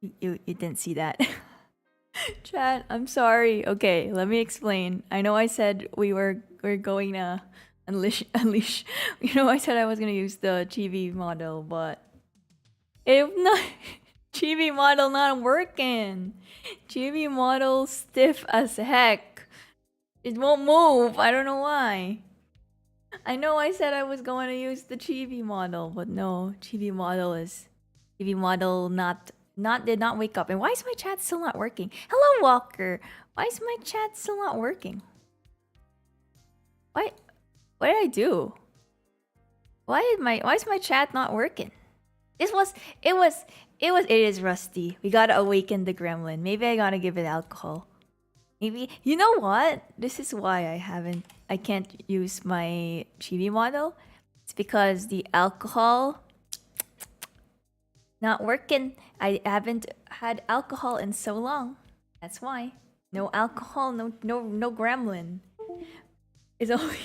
You didn't see that. Chat, I'm sorry. Okay, let me explain. I know I said we're going to unleash. You know, I said I was gonna use the Chibi model, but if not, Chibi model not working. Chibi model stiff as heck. It won't move. I don't know why. I know I said I was going to use the Chibi model, but no, Chibi model not did not wake up. And why is my chat still not working? Hello, Walker. Why is my chat still not working? Why? What did I do? Why is my chat not working? It is rusty. We gotta awaken the gremlin. Maybe I gotta give it alcohol. Maybe you know what? This is why I can't use my chibi model. It's because the alcohol not working. I haven't had alcohol in so long. That's why. No alcohol, no gremlin. It's only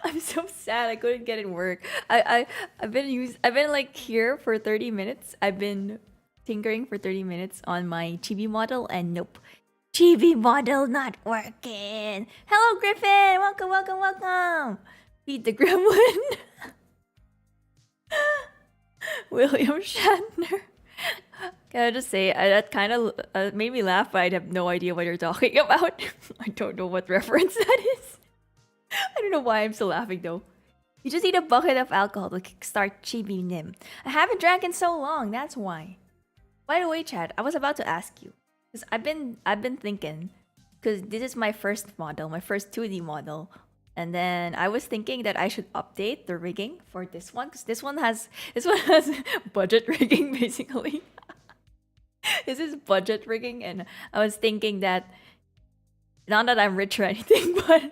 I'm so sad I couldn't get it work. I've been like here for 30 minutes. I've been tinkering for 30 minutes on my chibi model and nope. Chibi model not working. Hello Griffin! Welcome! Feed the gremlin. William Shatner. Can I just say that kind of made me laugh, but I have no idea what you're talking about. I don't know what reference that is. I don't know why I'm still laughing though. You just need a bucket of alcohol to kickstart Chibi Nym. I haven't drank in so long, that's why. By the way, Chad, I was about to ask you. Because I've been thinking, because this is my first model, my first 2D model. And then I was thinking that I should update the rigging for this one, because this one has budget rigging basically. This is budget rigging, and I was thinking that not that I'm rich or anything, but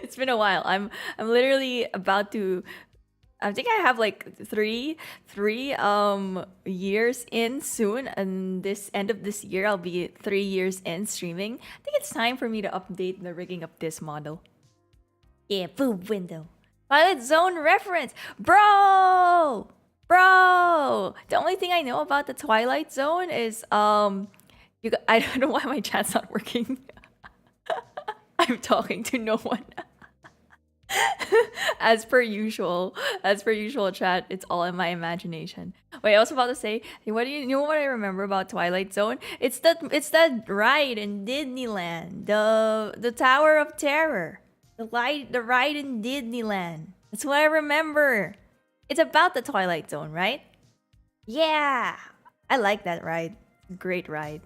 it's been a while. I'm literally about to. I think I have like three years in soon, and this end of this year I'll be 3 years in streaming. I think it's time for me to update the rigging of this model. Yeah, boob window. Twilight Zone reference, bro. The only thing I know about the Twilight Zone is I don't know why my chat's not working. I'm talking to no one. As per usual, chat, it's all in my imagination. Wait, I was about to say, what do you know what I remember about Twilight Zone? It's that ride in Disneyland, the Tower of Terror, the ride in Disneyland. That's what I remember. It's about the Twilight Zone, right? Yeah, I like that ride. Great ride.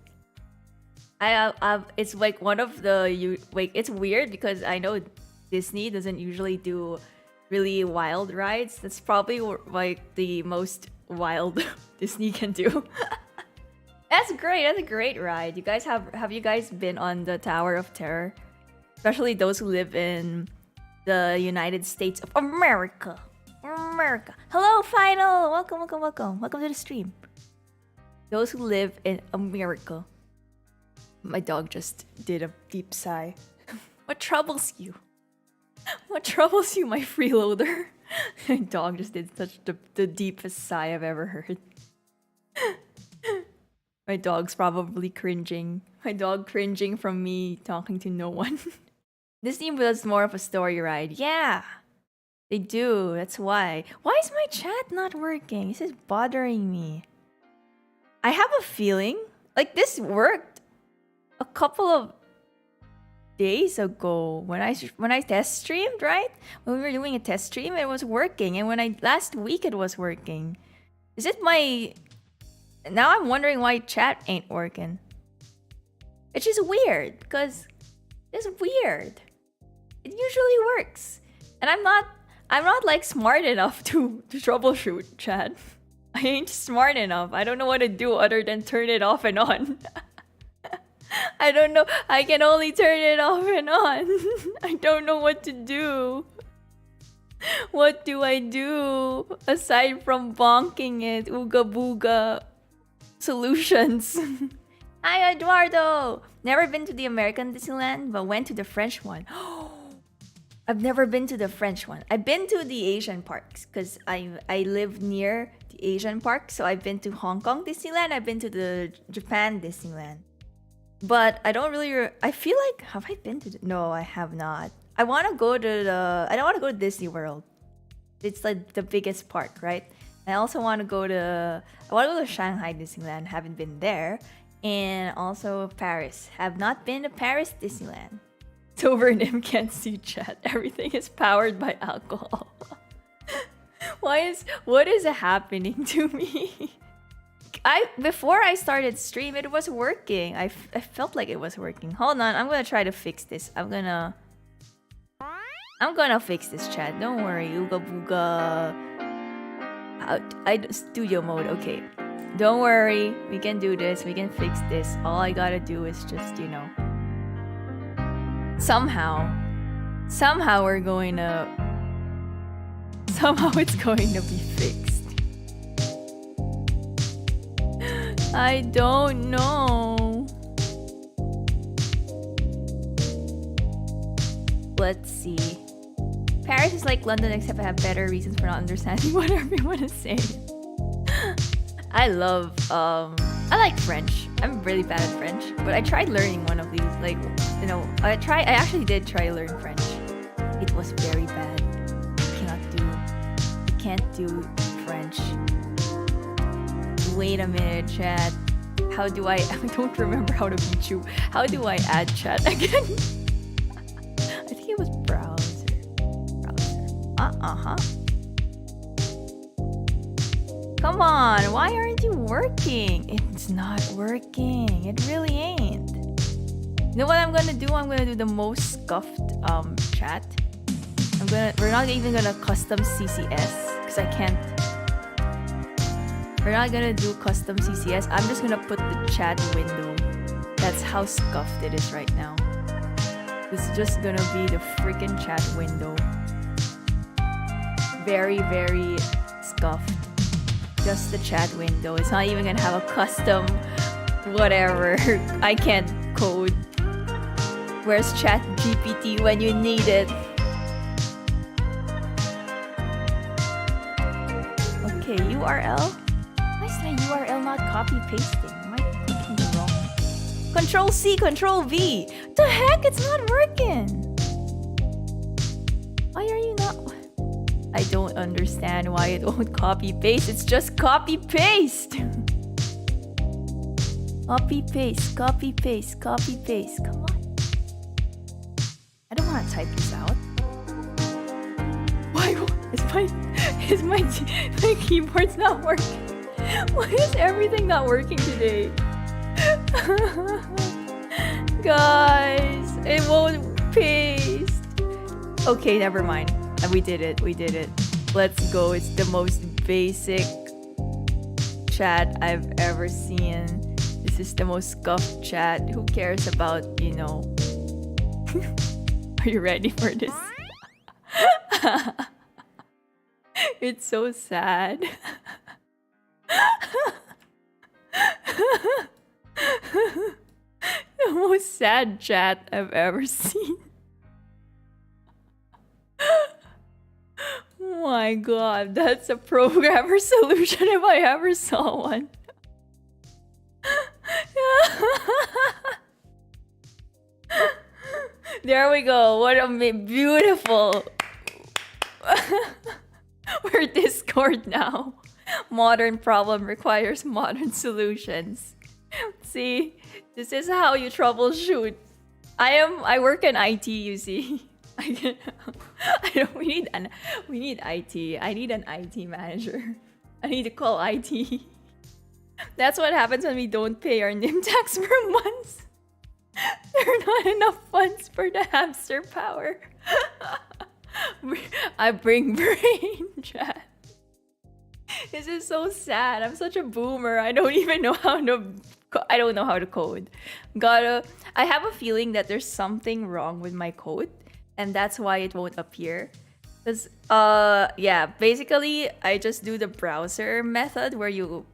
It's like one of the it's weird because I know Disney doesn't usually do really wild rides. That's probably like the most wild Disney can do. That's great. That's a great ride. You guys have you guys been on the Tower of Terror? Especially those who live in the United States of America. Hello, Final. Welcome to the stream. Those who live in America. My dog just did a deep sigh. What troubles you? What troubles you, my freeloader? My dog just did such the deepest sigh I've ever heard. My dog's probably cringing. My dog cringing from me talking to no one. Disney does more of a story ride. Yeah, they do. That's why. Why is my chat not working? This is bothering me. I have a feeling like this worked a couple of days ago when I test streamed, right? When we were doing a test stream, it was working, and when last week it was working. Is it my? Now I'm wondering why chat ain't working. It's just weird because it's weird. It usually works, and I'm not like smart enough to troubleshoot chat. I ain't smart enough. I don't know what to do other than turn it off and on. I don't know. I can only turn it off and on. I don't know what to do. What do I do aside from bonking it? Ooga booga solutions. Hi, Eduardo. Never been to the American Disneyland, but went to the French one. I've never been to the French one. I've been to the Asian parks because I live near the Asian parks. So I've been to Hong Kong Disneyland. I've been to the Japan Disneyland. But I don't really. I feel like have I been to? No, I have not. I want to go to the. I don't want to go to Disney World. It's like the biggest park, right? I also want to go to. I want to go to Shanghai Disneyland. Haven't been there, and also Paris. Have not been to Paris Disneyland. Sober Nym can't see chat. Everything is powered by alcohol. What is happening to me? Before I started stream, it was working. I felt like it was working. Hold on, I'm gonna try to fix this. I'm gonna fix this, chat. Don't worry. Ooga booga. Studio mode. Okay. Don't worry. We can do this. We can fix this. All I gotta do is just, somehow we're going to. Somehow it's going to be fixed. I don't know. Let's see. Paris is like London, except I have better reasons for not understanding what everyone is saying. I like French. I'm really bad at French, but I tried learning one of these. I actually did try to learn French. It was very bad. I can't do French. Wait a minute, chat. How do I don't remember how to beat you. How do I add chat again? I think it was browser. Come on, why aren't you working? It's not working. It really ain't. You know what I'm gonna do? I'm gonna do the most scuffed chat. We're not even gonna custom CCS because I can't. We're not gonna do custom CCS. I'm just gonna put the chat window. That's how scuffed it is right now. It's just gonna be the freaking chat window. Very, very scuffed. Just the chat window. It's not even gonna have a custom whatever. I can't code. Where's Chat GPT when you need it? Okay, URL? Why is my URL not copy pasting? Am I clicking it wrong? Control C, Control V. The heck? It's not working. Why are you not? I don't understand why it won't copy paste. It's just copy paste. Copy paste, copy paste, copy paste. Come on. I don't want to type this out. Why is my keyboard's not working? Why is everything not working today? Guys, it won't paste. Okay, never mind. We did it. Let's go. It's the most basic chat I've ever seen. This is the most scuffed chat. Who cares about, Are you ready for this? It's so sad. The most sad chat I've ever seen. Oh my god, that's a programmer solution if I ever saw one. There we go. What a beautiful. We're Discord now. Modern problem requires modern solutions. See, this is how you troubleshoot. I work in IT, you see. We need IT. I need an IT manager. I need to call IT. That's what happens when we don't pay our Nym tax for months. There are not enough funds for the hamster power. I bring brain chat. This is so sad. I'm such a boomer. I don't know how to code. I have a feeling that there's something wrong with my code, and that's why it won't appear. Because basically I just do the browser method where you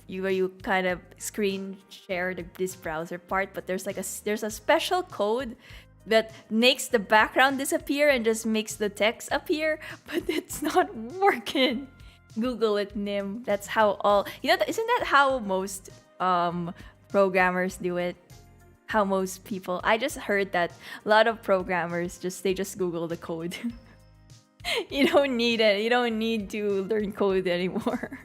kind of screen share this browser part, but there's a special code that makes the background disappear and just makes the text appear, but it's not working. Google it, Nym. That's how all isn't that how most programmers do it? How most people, I just heard that a lot of programmers they just Google the code. You don't need it. You don't need to learn code anymore.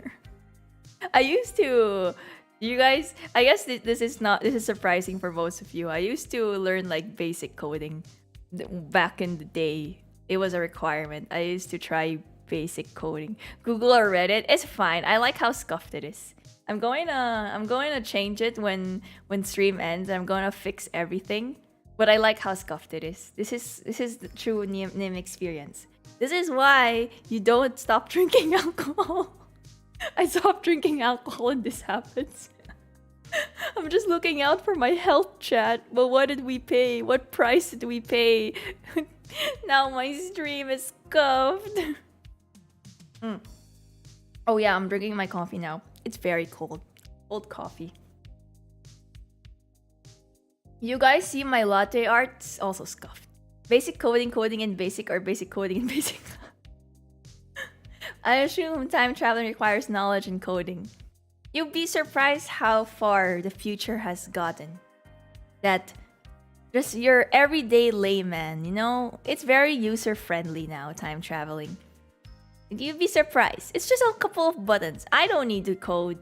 I used to. You guys, I guess this is surprising for most of you. I used to learn like basic coding back in the day. It was a requirement. I used to try basic coding. Google or Reddit, it's fine. I like how scuffed it is. I'm going to change it when stream ends. I'm going to fix everything. But I like how scuffed it is. This is the true Nym experience. This is why you don't stop drinking alcohol. I stopped drinking alcohol and this happens. I'm just looking out for my health, chat. But what did we pay? What price did we pay? Now my stream is scuffed. Oh yeah, I'm drinking my coffee now. It's very cold. Cold coffee. You guys see my latte art? It's also scuffed. Basic coding in basic, or basic coding in basic. I assume time traveling requires knowledge in coding. You'd be surprised how far the future has gotten. That just your everyday layman, it's very user-friendly now, time traveling. You'd be surprised. It's just a couple of buttons. I don't need to code.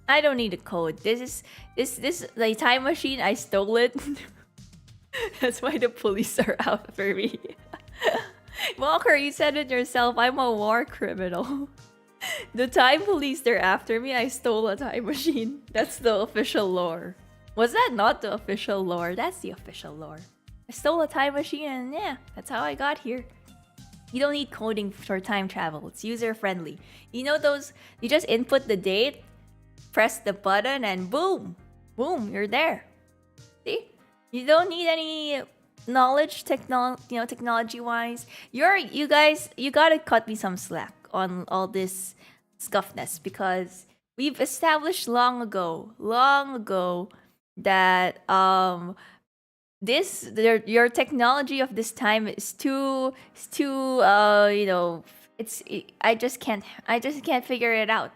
This the time machine, I stole it. That's why the police are out for me. Walker, you said it yourself. I'm a war criminal. The time police, they're after me. I stole a time machine. That's the official lore. Was that not the official lore? That's the official lore. I stole a time machine and yeah, that's how I got here. You don't need coding for time travel. It's user-friendly. You just input the date, press the button, and boom! Boom, you're there. See? You don't need any knowledge, technology-wise. You guys, you gotta cut me some slack on all this scuffness, because we've established long ago that your technology of this time is too I just can't figure it out.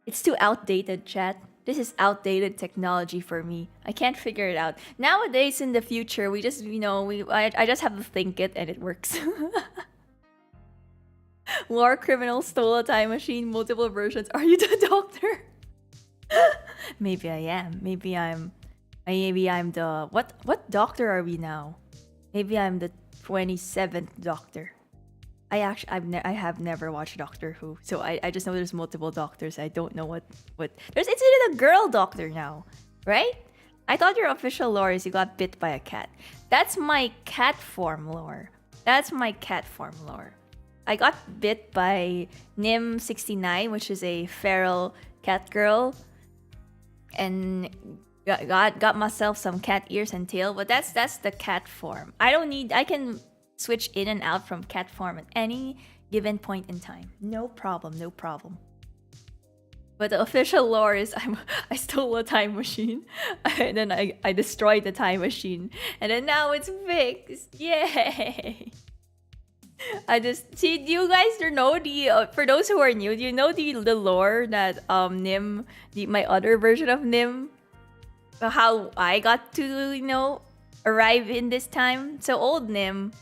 It's too outdated, chat. This is outdated technology for me. I can't figure it out. Nowadays, in the future, we just, I just have to think it and it works. War criminal stole a time machine, multiple versions. Are you the doctor? Maybe I am. Maybe I'm the... What doctor are we now? Maybe I'm the 27th doctor. I have never watched Doctor Who, so I just know there's multiple doctors. I don't know what it's even a girl doctor now, right? I thought your official lore is you got bit by a cat. That's my cat form lore. I got bit by Nym 69, which is a feral cat girl, and got myself some cat ears and tail. But that's the cat form. I can switch in and out from cat form at any given point in time. No problem. But the official lore is I stole a time machine, and then I destroyed the time machine, and then now it's fixed. Yay! I just see you guys. Know the for those who are new, do you know the lore that Nym, my other version of Nym, how I got to arrive in this time. So old Nym,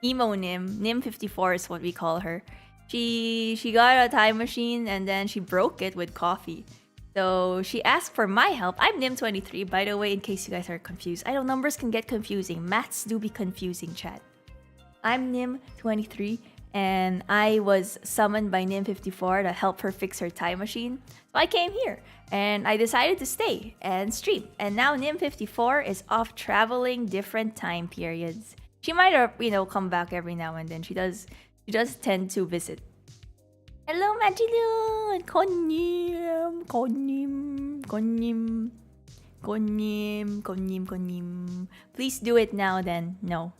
emo Nym 54 is what we call her. She got a time machine and then she broke it with coffee. So she asked for my help. I'm Nym 23, by the way, in case you guys are confused. I know numbers can get confusing. Maths do be confusing, chat. I'm Nym 23, and I was summoned by Nym 54 to help her fix her time machine. So I came here, and I decided to stay and stream. And now Nym 54 is off traveling different time periods. She might have, come back every now and then. She does tend to visit. Hello, Magilun! Konim. Please do it now then. No.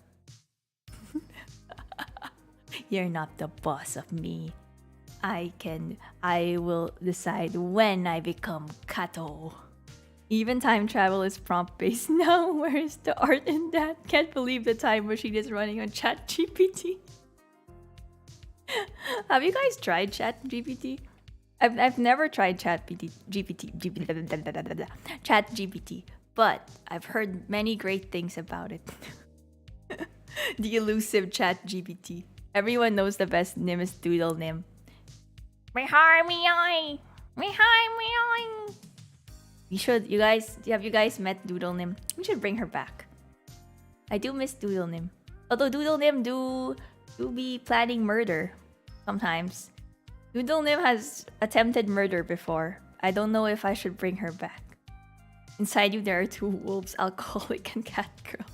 You're not the boss of me. I will decide when I become Kato. Even time travel is prompt-based now. Where is the art in that? Can't believe the time machine is running on ChatGPT. Have you guys tried Chat GPT? I've never tried Chat GPT, but I've heard many great things about it. The elusive Chat GPT. Everyone knows the best Nym is Doodle Nym. Have you guys met Doodle Nym? We should bring her back. I do miss Doodle Nym. Although Doodle Nym do be planning murder sometimes. Doodle Nym has attempted murder before. I don't know if I should bring her back. Inside you there are two wolves, alcoholic and cat girl.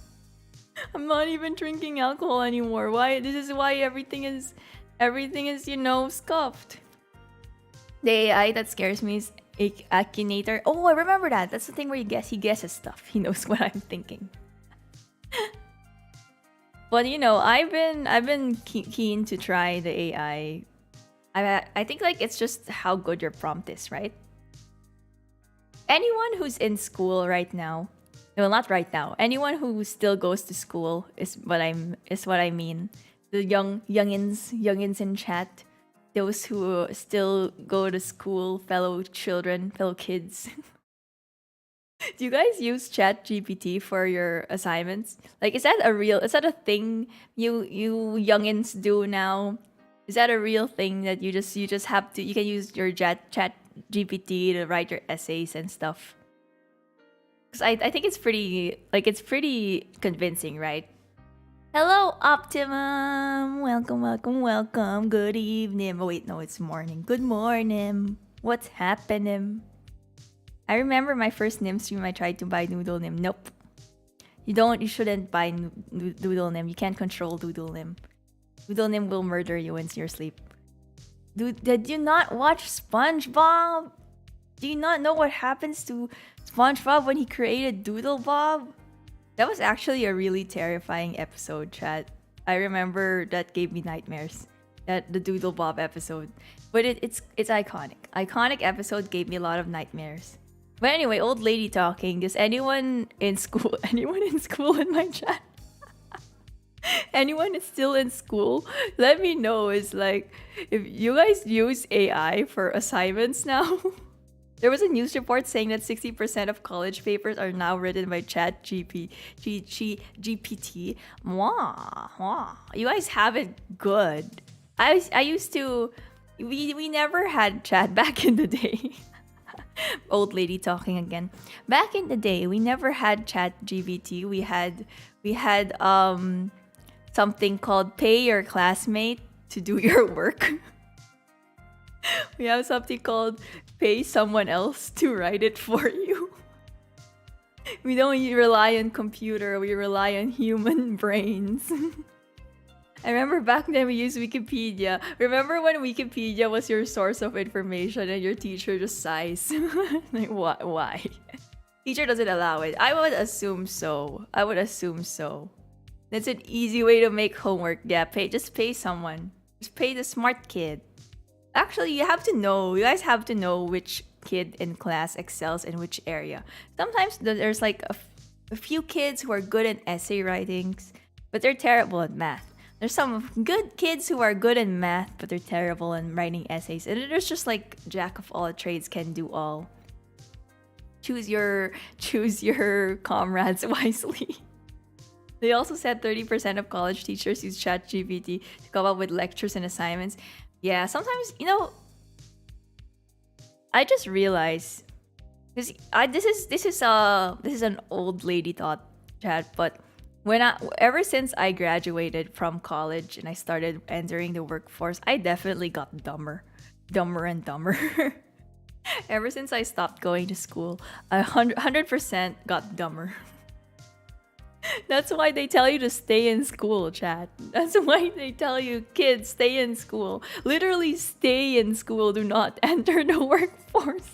I'm not even drinking alcohol anymore. Why? This is why everything is, scuffed. The AI that scares me is Akinator. Oh, I remember that. That's the thing where he guesses stuff. He knows what I'm thinking. But I've been keen to try the AI. I think it's just how good your prompt is, right? Anyone who's in school right now, well, not right now. Anyone who still goes to school is what I mean. The youngins in chat, those who still go to school, fellow kids. Do you guys use Chat GPT for your assignments? Is that a thing you youngins do now? Is that a real thing that you can use your Chat GPT to write your essays and stuff? Because I think it's pretty convincing, right? Hello, Optimum! Welcome. Good evening. Oh wait, no, it's morning. Good morning. What's happening? I remember my first Nym stream, I tried to buy Noodle Nym. Nope. You shouldn't buy Doodle Nym. You can't control Doodle Nym. Doodle Nym will murder you in your sleep. Dude, did you not watch SpongeBob? Do you not know what happens to SpongeBob when he created Doodle Bob? That was actually a really terrifying episode, chat. I remember that gave me nightmares. The Doodle Bob episode. But it's iconic. Iconic episode gave me a lot of nightmares. But anyway, old lady talking. Does anyone in school in my chat? Anyone is still in school? Let me know. It's if you guys use AI for assignments now. There was a news report saying that 60% of college papers are now written by Chat GPT. Mwah. You guys have it good. I used to. We never had chat back in the day. Old lady talking again. Back in the day, we never had Chat GPT. We had something called pay your classmate to do your work. We have something called pay someone else to write it for you. We don't rely on computer, we rely on human brains. I remember back then we used Wikipedia. Remember when Wikipedia was your source of information and your teacher just sighs? Why? Teacher doesn't allow it. I would assume so. That's an easy way to make homework. Yeah, just pay someone. Just pay the smart kid. Actually, you guys have to know which kid in class excels in which area. Sometimes there's a few kids who are good in essay writings, but they're terrible at math. There's some good kids who are good in math, but they're terrible in writing essays. And there's just jack of all trades can do all. Choose your comrades wisely. They also said 30% of college teachers use ChatGPT to come up with lectures and assignments. Yeah, sometimes, I just realized because this is an old lady thought, chat, but ever since I graduated from college and I started entering the workforce, I definitely got dumber and dumber. Ever since I stopped going to school, 100% got dumber. That's why they tell you to stay in school, chat. That's why they tell you, kids, stay in school. Literally stay in school. Do not enter the workforce.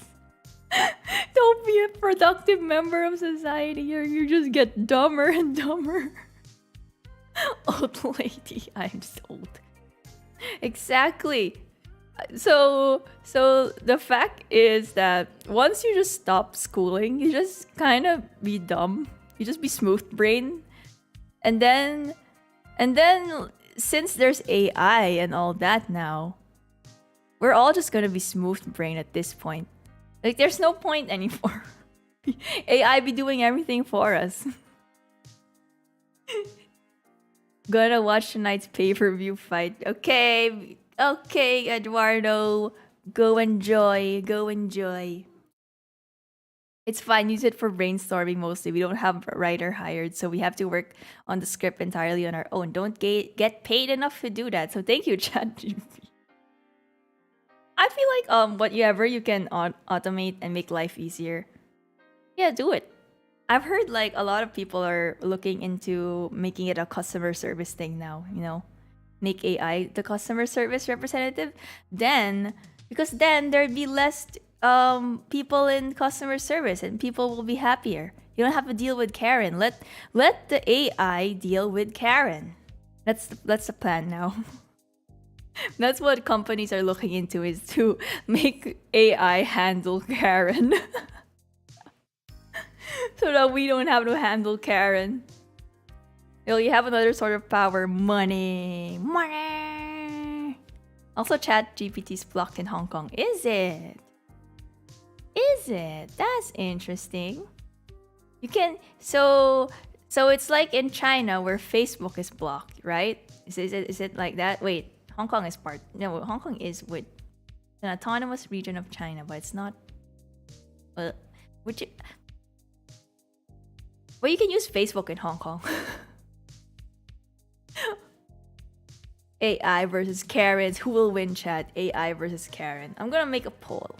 Don't be a productive member of society or you just get dumber and dumber. Old lady, I'm so old. Exactly. So the fact is that once you just stop schooling, you just kind of be dumb. You just be smooth brain, and then since there's AI and all that now, we're all just gonna be smooth brain at this point. Like, there's no point anymore. AI be doing everything for us. Gonna watch tonight's pay-per-view fight. Okay, okay, Eduardo. Go enjoy. Go enjoy. It's fine. Use it for brainstorming mostly. We don't have a writer hired, so we have to work on the script entirely on our own. Don't get paid enough to do that. So thank you, ChatGPT. I feel like whatever you can automate and make life easier. Yeah, do it. I've heard like a lot of people are looking into making it a customer service thing now, you know. Make AI the customer service representative. Then because then there'd be less people in customer service and people will be happier. You don't have to deal with Karen. Let the AI deal with Karen. That's the plan now. That's what companies are looking into, is to make AI handle Karen. So that we don't have to handle Karen. You have another sort of power. Money. Money. Also, ChatGPT's blocked in Hong Kong. Is it? Is it? That's interesting. You can... So it's like in China where Facebook is blocked, right? Is it like that? Wait, Hong Kong is part... No, Hong Kong is with an autonomous region of China, but it's not... would you... Well, you can use Facebook in Hong Kong. AI versus Karens. Who will win, chat? AI versus Karen. I'm gonna make a poll.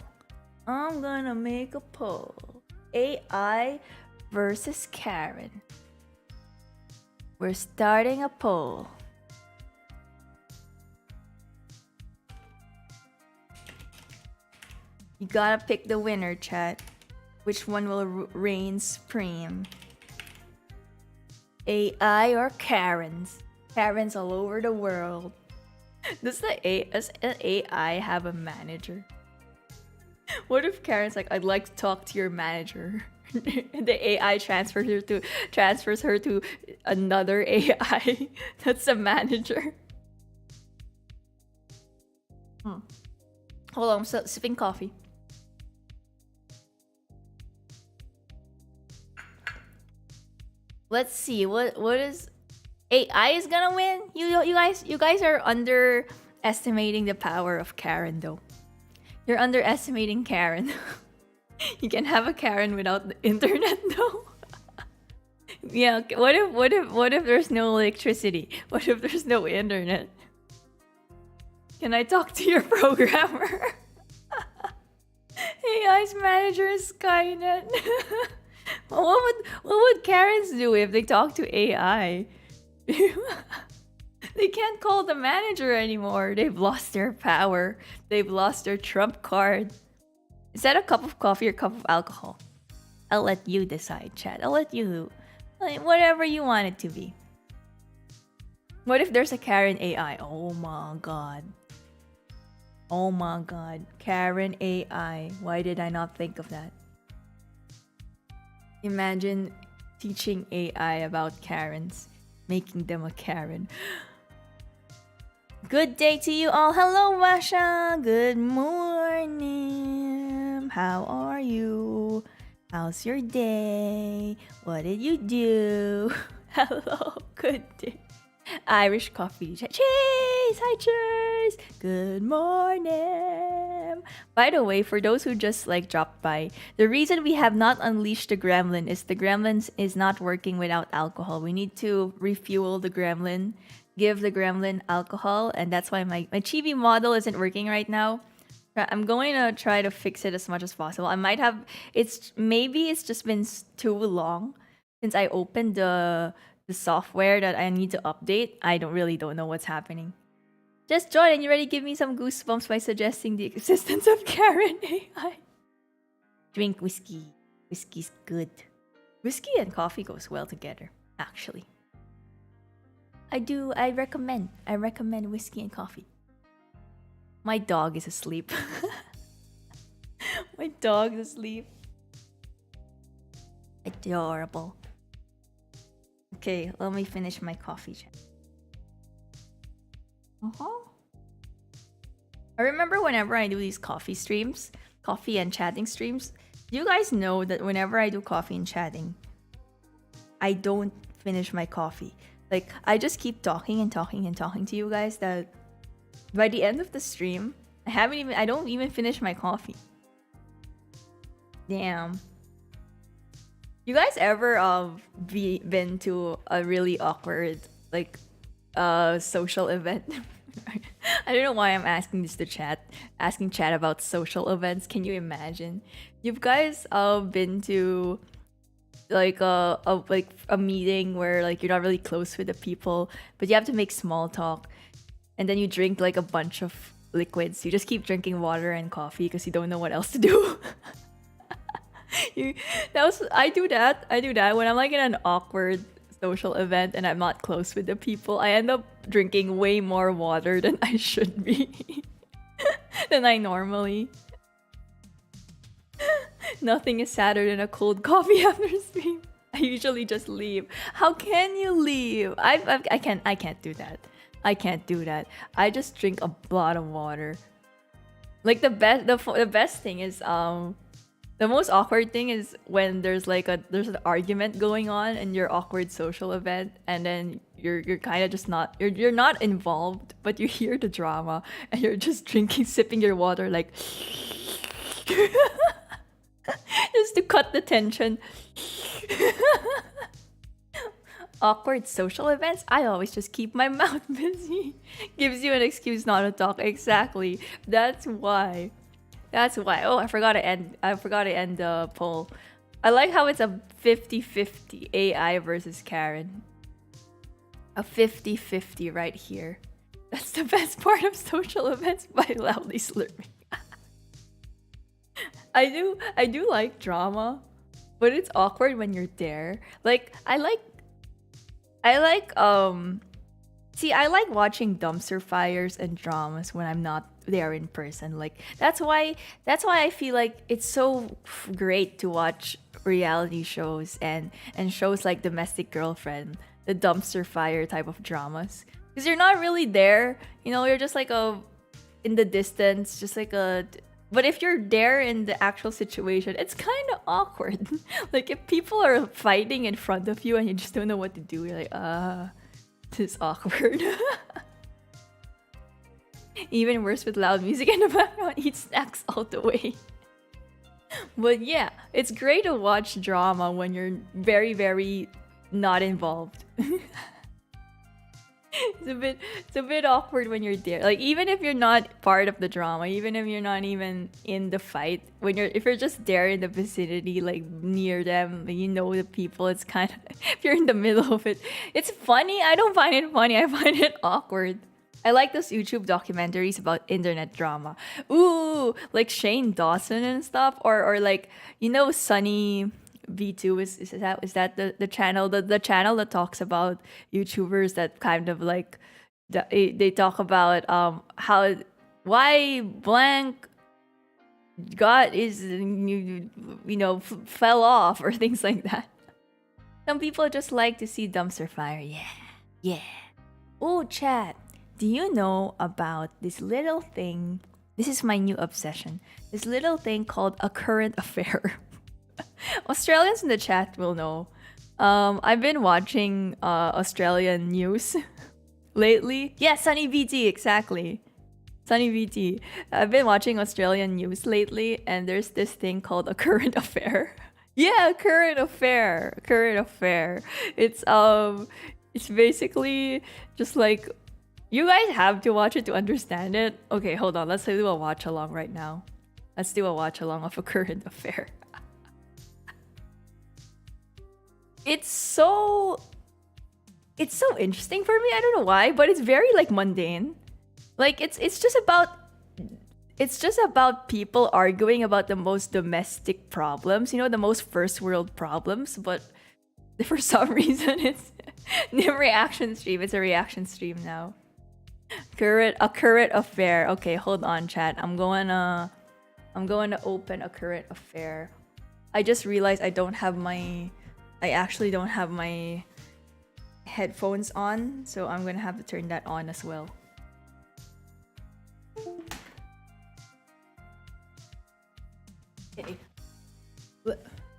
AI versus Karen. We're starting a poll. You gotta pick the winner, chat. Which one will reign supreme? AI or Karens? Karens all over the world. Does an AI have a manager? What if Karen's like, I'd like to talk to your manager? And the AI transfers her to another AI that's a manager. Hold on, I'm sipping coffee. Let's see, what is... AI is gonna win? You guys are underestimating the power of Karen though. You're underestimating Karen. You can have a Karen without the internet though. Yeah, what if there's no electricity? What if there's no internet? Can I talk to your programmer? AI's manager is Skynet. What would Karens do if they talk to AI? They can't call the manager anymore. They've lost their power. They've lost their trump card. Is that a cup of coffee or cup of alcohol? I'll let you decide, chat. I'll let you... whatever you want it to be. What if there's a Karen AI? Oh my god. Oh my god. Karen AI. Why did I not think of that? Imagine teaching AI about Karens. Making them a Karen. Good day to you all. Hello, Masha. Good morning. How are you? How's your day? What did you do? Hello. Good day. Irish coffee. Cheers. Hi, cheers. Good morning. By the way, for those who just dropped by, the reason we have not unleashed the Gremlin is the Gremlin is not working without alcohol. We need to refuel the Gremlin, give the Gremlin alcohol, and that's why my Chibi model isn't working right now. I'm going to try to fix it as much as possible. I might have... Maybe it's just been too long since I opened the software that I need to update. I don't know what's happening. Just join and you already give me some goosebumps by suggesting the existence of Karen AI. Drink whiskey. Whiskey's good. Whiskey and coffee goes well together, actually. I recommend whiskey and coffee. My dog is asleep. My dog is asleep. Adorable. Okay, let me finish my coffee. Uh-huh. I remember whenever I do these coffee streams, coffee and chatting streams, you guys know that whenever I do coffee and chatting, I don't finish my coffee. Like, I just keep talking and talking and talking to you guys that by the end of the stream, I don't even finish my coffee. Damn. You guys ever been to a really awkward like social event? I don't know why I'm asking this to chat. Asking chat about social events. Can you imagine? You guys been to like a meeting where like you're not really close with the people, but you have to make small talk, and then you drink like a bunch of liquids. You just keep drinking water and coffee because you don't know what else to do. I do that. I do that when I'm like in an awkward social event and I'm not close with the people. I end up drinking way more water than I should be. Than I normally. Nothing is sadder than a cold coffee after stream. I usually just leave. How can you leave? I can't do that. I can't do that. I just drink a lot of water. Like the best thing is the most awkward thing is when there's an argument going on in your awkward social event, and then you're kind of just not you're not involved, but you hear the drama and you're just sipping your water like just to cut the tension. Awkward social events, I always just keep my mouth busy. Gives you an excuse not to talk. Exactly. That's why. Oh, I forgot to end the poll. I like how it's a 50-50 AI versus Karen. A 50-50 right here. That's the best part of social events by loudly slurping. I do like drama, but it's awkward when you're there. Like I like watching dumpster fires and dramas when I'm not there in person. Like that's why I feel like it's so great to watch reality shows and shows like Domestic Girlfriend, the dumpster fire type of dramas, because you're not really there, you're just like in the distance, just like a. But if you're there in the actual situation, it's kind of awkward. Like if people are fighting in front of you and you just don't know what to do, you're like, this is awkward. Even worse with loud music in the background, eat snacks all the way. But yeah, it's great to watch drama when you're very, very not involved. It's a bit awkward when you're there. Like even if you're not part of the drama, even if you're not even in the fight, if you're just there in the vicinity, like near them, the people, it's kind of if you're in the middle of it, it's funny. I don't find it funny. I find it awkward. I like those YouTube documentaries about internet drama. Ooh, like Shane Dawson and stuff, or like Sunny Vtubers is that the channel the channel that talks about YouTubers that kind of like they talk about why blank got fell off or things like that. Some people just like to see dumpster fire. Yeah. Oh, chat. Do you know about this little thing? This is my new obsession. This little thing called a current affair. Australians in the chat will know. I've been watching Australian news lately. Yeah, Sunny VT, exactly. Sunny VT. I've been watching Australian news lately, and there's this thing called a current affair. Yeah, current affair. It's basically just like, you guys have to watch it to understand it. Okay, hold on. Let's do a watch along right now. Let's do a watch along of a current affair. It's so interesting for me. I don't know why, but it's very like mundane. Like it's just about people arguing about the most domestic problems, the most first world problems, but for some reason it's Nym reaction stream. It's a reaction stream now. A current affair. Okay, hold on, chat. I'm going to open a current affair. I just realized I actually don't have my headphones on, so I'm gonna have to turn that on as well. Okay.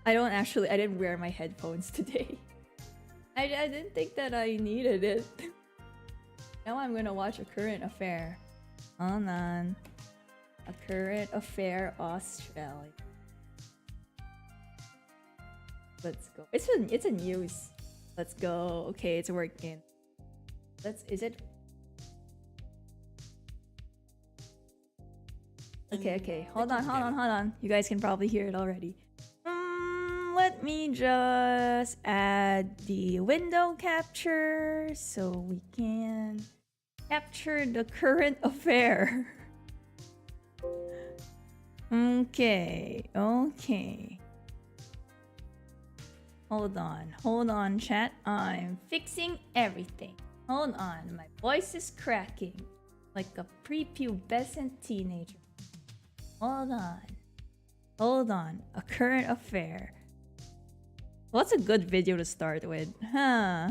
I didn't wear my headphones today. I didn't think that I needed it. Now I'm gonna watch A Current Affair. Hold on. A Current Affair Australia. Let's go. It's a news. Let's go. Okay, it's working. Is it? Okay. Hold on. You guys can probably hear it already. Let me just add the window capture so we can capture the current affair. Okay. Hold on, chat. I'm fixing everything. Hold on, my voice is cracking like a prepubescent teenager. Hold on. A current affair. What's a good video to start with? Huh.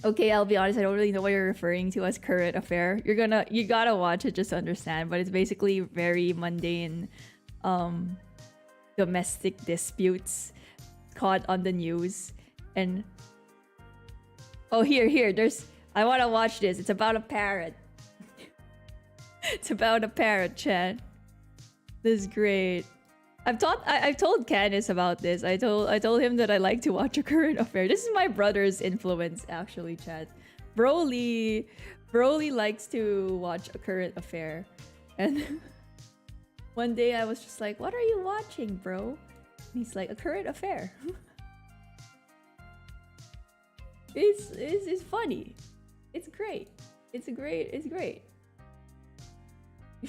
Okay, I'll be honest, I don't really know what you're referring to as current affair. You gotta watch it just to understand, but it's basically very mundane domestic disputes caught on the news. And I wanna watch this. It's about a parrot. It's about a parrot, chat. This is great. I've told Candice about this. I told him that I like to watch A Current Affair. This is my brother's influence, actually, chat. Broly likes to watch A Current Affair. And one day I was just like, "What are you watching, bro?" And he's like, "A Current Affair." It's funny. It's great. It's great.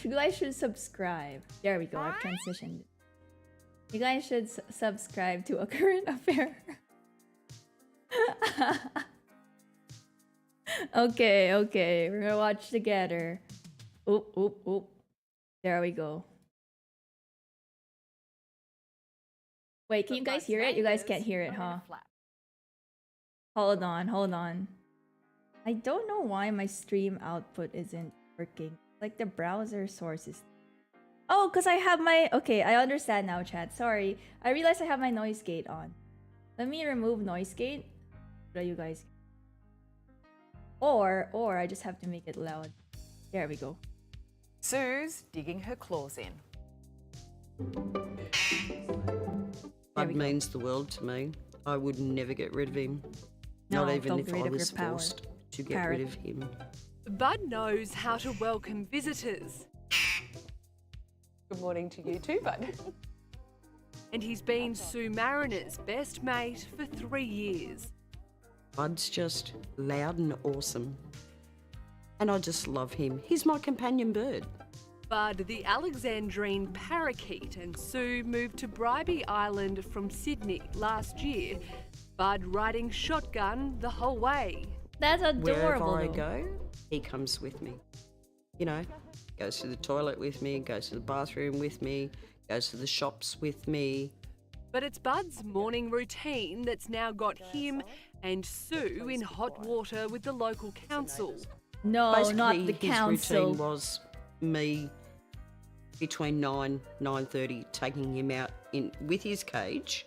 You guys should subscribe. There we go. I've transitioned. You guys should subscribe to A Current Affair. Okay. We're gonna watch together. Oop. There we go. Wait, can you guys hear it? You guys can't hear it, huh? Hold on. I don't know why my stream output isn't working. Like the browser source is... Oh, because I have my... Okay, I understand now, chat. Sorry. I realized I have my noise gate on. Let me remove noise gate so you guys... Or I just have to make it loud. There we go. Sue's digging her claws in. Bud means the world to me. I would never get rid of him. No, Not even if I rid of was your power. forced to get rid of him. Bud knows how to welcome visitors. Good morning to you too, Bud. And he's been Sue Mariner's best mate for 3 years. Bud's just loud and awesome. And I just love him. He's my companion bird. Bud, the Alexandrine parakeet, and Sue moved to Bribie Island from Sydney last year. Bud riding shotgun the whole way. That's adorable. Wherever I go, he comes with me. You know, goes to the toilet with me, goes to the bathroom with me, goes to the shops with me. But it's Bud's morning routine that's now got him and Sue in hot water with the local council. No, Basically, not the his council. routine was me between 9:30 taking him out with his cage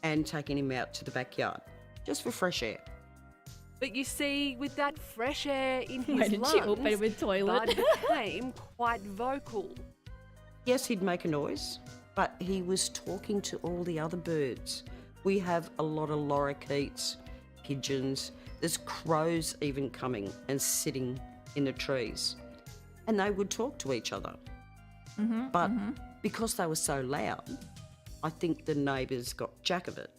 and taking him out to the backyard just for fresh air. But you see, with that fresh air in his Why didn't lungs, she open with toilet? Bud became quite vocal. Yes, he'd make a noise, but he was talking to all the other birds. We have a lot of lorikeets, pigeons, there's crows even coming and sitting in the trees. And they would talk to each other. But because they were so loud, I think the neighbours got jack of it.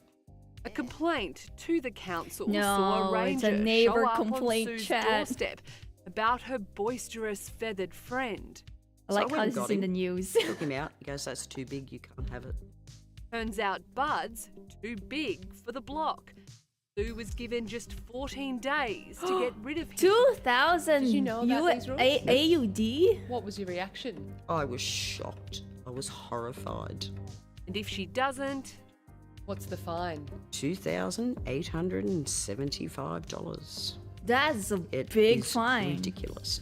A complaint to the council No, saw a ranger it's a neighbor show up complaint on Sue's chat. doorstep about her boisterous feathered friend. I like So I how went this and is got in the him. news. Took him out. He goes, "That's too big, you can't have it." Turns out Bud's too big for the block. Sue was given just 14 days to get rid of him. 2,000 Did you know about these rules? AUD? What was your reaction? I was shocked. I was horrified. And if she doesn't, What's the fine? $2,875. That's a It big is fine. ridiculous.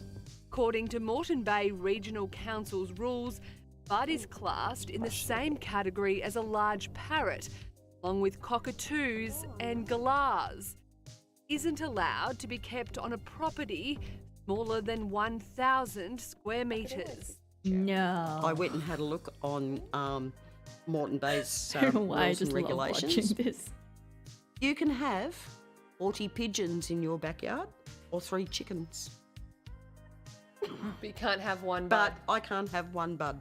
According to Moreton Bay Regional Council's rules, bud is classed in the same category as a large parrot, along with cockatoos and galahs. Isn't allowed to be kept on a property smaller than 1,000 square metres. No. I went and had a look on Moreton Bay's I don't know why I rules and just love watching regulations. this. You can have 40 pigeons in your backyard or 3 chickens, But you can't have one but bud. I can't have one bud.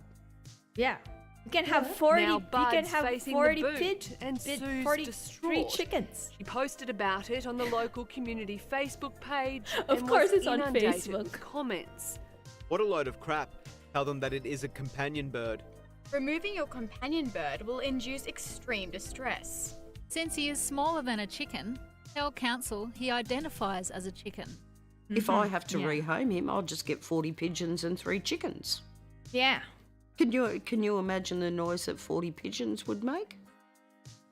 Yeah. You can have 40. Now You can Bud's have facing 40 the boot pigeons and Sue's 43 distraught. chickens. She posted about it on the local community Facebook page. Of and course was it's on inundated Facebook. with comments. What a load of crap. Tell them that it is a companion bird. Removing your companion bird will induce extreme distress. Since he is smaller than a chicken, tell council he identifies as a chicken. If I have to Yeah. rehome him, I'll just get 40 pigeons and 3 chickens. Yeah. Can you imagine the noise that 40 pigeons would make?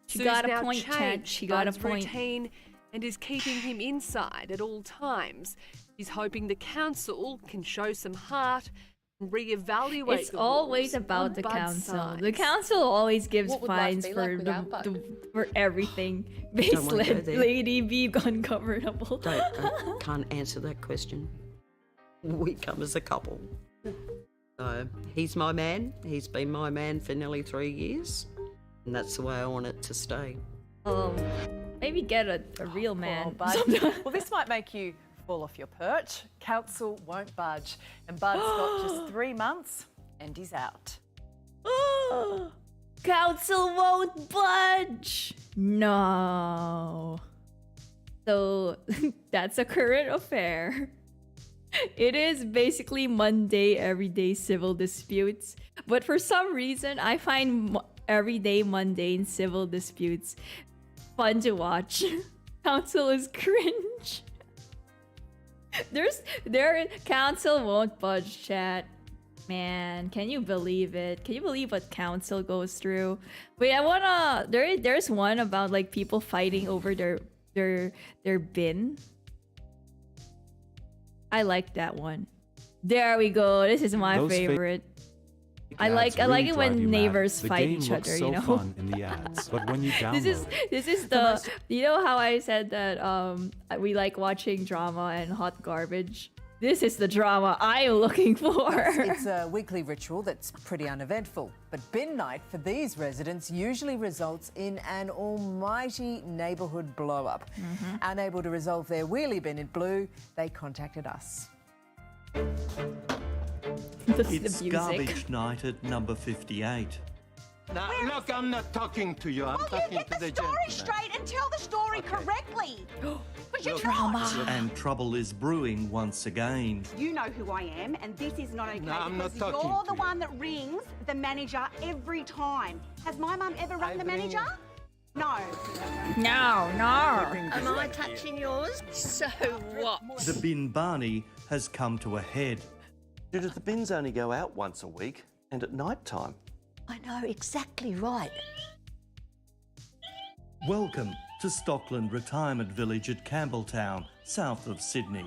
She Sue's got a now point, Chad. changed She got a Bud's point. routine and is keeping him inside at all times. She's hoping the council can show some heart and reevaluate. It's the always rules about on the Bud's council. sides. The council always gives What would life fines be for like without Bud? for everything. Don't wanna go Baseless there. lady be ungovernable. I can't answer that question. We come as a couple. So he's my man. He's been my man for nearly 3 years. And that's the way I want it to stay. Maybe get a real man. Oh, Bud. Well, this might make you fall off your perch. Council won't budge. And Bud's got just 3 months and he's out. Council won't budge. No. So that's a current affair. It is basically Monday, everyday civil disputes. But for some reason, I find everyday mundane civil disputes fun to watch. Council is cringe. Their council won't budge, chat. Man, can you believe it? Can you believe what council goes through? Wait, I wanna. There's one about like people fighting over their bin. I like that one. There we go. This is my Those favorite. I like it when neighbors fight each other. So You know. fun in the ads, but when you download, This is the you know how I said that we like watching drama and hot garbage. This is the drama I'm looking for. It's a weekly ritual that's pretty uneventful. But bin night for these residents usually results in an almighty neighbourhood blow-up. Unable to resolve their wheelie bin in blue, they contacted us. It's garbage night at number 58. Now, look, I'm not talking to you. I'm talking to the gentleman. Straight and tell the story correctly. But you're And trouble is brewing once again. You know who I am, and this is not okay. No, I'm not because talking you're to the you. one that rings the manager every time. Has my mum ever rung the manager? No. No. Am I touching yours? So what? The bin Barney has come to a head. Judith, the bins only go out once a week and at night time. I know exactly right. Welcome to Stockland Retirement Village at Campbelltown, south of Sydney.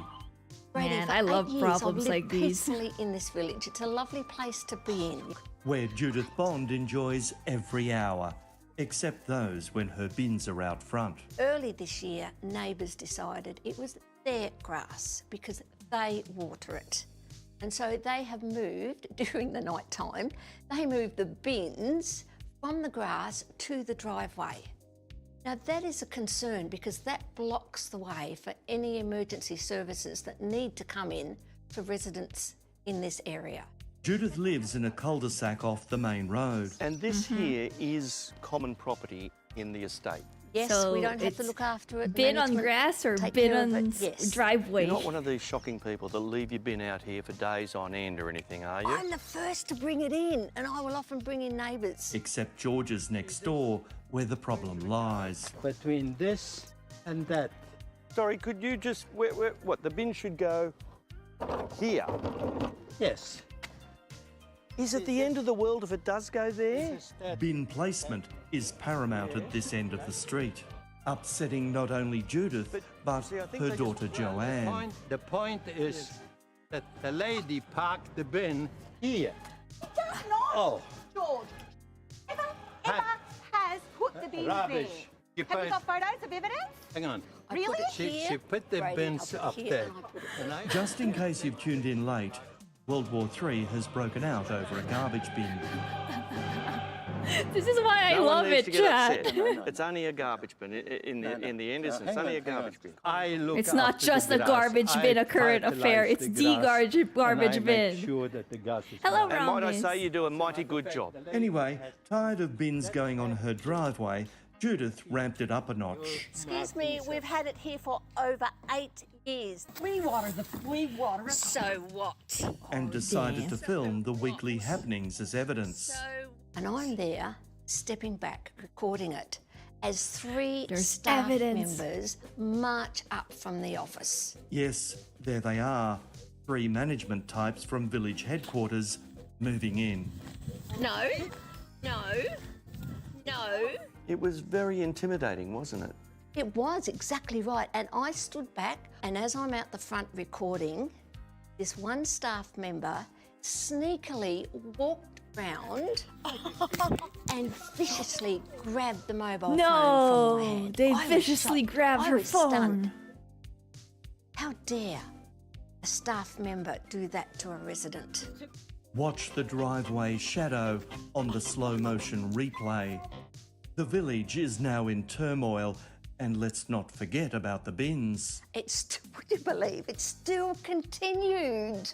Man, I love problems like these. Peacefully in this village. It's a lovely place to be in. Where Judith Bond enjoys every hour, except those when her bins are out front. Early this year, neighbours decided it was their grass because they water it. And so they have moved during the night time. They moved the bins from the grass to the driveway. Now that is a concern because that blocks the way for any emergency services that need to come in for residents in this area. Judith lives in a cul-de-sac off the main road. And this here is common property in the estate. Yes, So we don't have to it's look after it. Bin on Management grass or take bin care of on it, yes. driveway? You're not one of these shocking people that leave your bin out here for days on end or anything, are you? I'm the first to bring it in, and I will often bring in neighbours. Except George's next door, where the problem lies. Between this and that. Sorry, could you just... what, the bin should go here? Yes. Is it the end of the world if it does go there? Bin placement is paramount at this end of the street, upsetting not only Judith, but see, I think her they just- daughter Joanne. The point is that the lady parked the bin here. Does not, Oh. George. Ever has put the bins Rubbish. there. Have you got photos of evidence? Hang on. Really? She put the bins up there. And I- Just in case you've tuned in late, World War III has broken out over a garbage bin. This is why I No one love needs it, to get Chad. upset. It's only a garbage bin. In the end, it's only a garbage bin. I look It's not after just the a grass. garbage bin, I a current affair. fertilize It's the the grass, garbage and I bin. make sure that the grass is Hello, And might I Rollins. say you do a mighty good job. Anyway, tired of bins going on her driveway, Judith ramped it up a notch. Excuse me, we've had it here for over 8 years. We water it. So what? And decided to film the weekly happenings as evidence. And I'm there, stepping back, recording it, as 3 There's staff evidence. members march up from the office. Yes, there they are. 3 management types from village headquarters moving in. No, no, no. It was very intimidating, wasn't it? It was exactly right. And I stood back, and as I'm out the front recording, this one staff member sneakily walked round and viciously grabbed the mobile phone from my No, hand. they I was viciously shocked. grabbed I her was phone. stunned. How dare a staff member do that to a resident? Watch the driveway shadow on the slow motion replay. The village is now in turmoil, and let's not forget about the bins. Would you believe it still continued?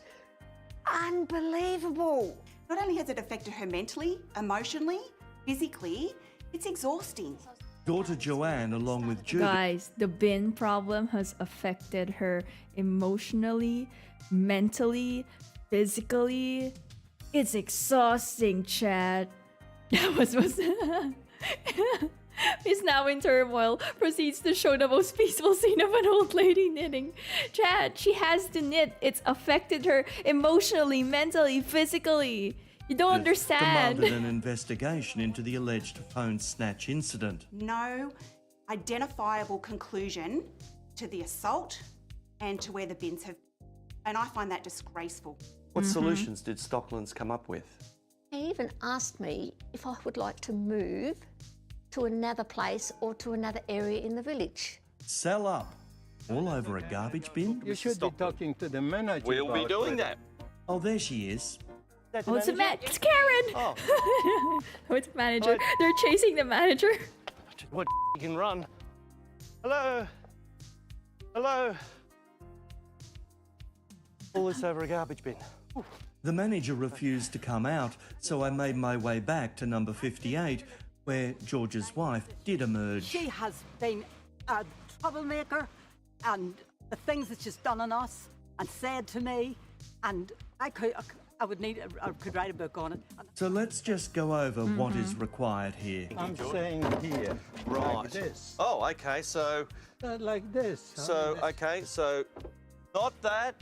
Unbelievable. Not only has it affected her mentally, emotionally, physically, it's exhausting. Daughter Joanne, along with Judith, Guys, the bin problem has affected her emotionally, mentally, physically. It's exhausting, Chad. was is now in turmoil, proceeds to show the most peaceful scene of an old lady knitting. Chad, she has to knit. It's affected her emotionally, mentally, physically. You don't understand. demanded an investigation into the alleged phone snatch incident. No identifiable conclusion to the assault and to where the bins have been. And I find that disgraceful. What solutions did Stocklands come up with? He even asked me if I would like to move to another place or to another area in the village. Sell up. All over a garbage bin? You should be talking to the manager. We'll be about doing it. that. Oh, there she is. Oh, it's it's Karen! Oh. Oh, it's manager. They're chasing the manager. What you can run? Hello? Hello? All this over a garbage bin. Ooh. The manager refused to come out, so I made my way back to number 58, where George's wife did emerge. She has been a troublemaker, and the things that she's done on us and said to me, and I could write a book on it. So let's just go over what is required here. I'm saying here. Right. Like this. Oh, okay, so... Like this. So, okay, so... Not that.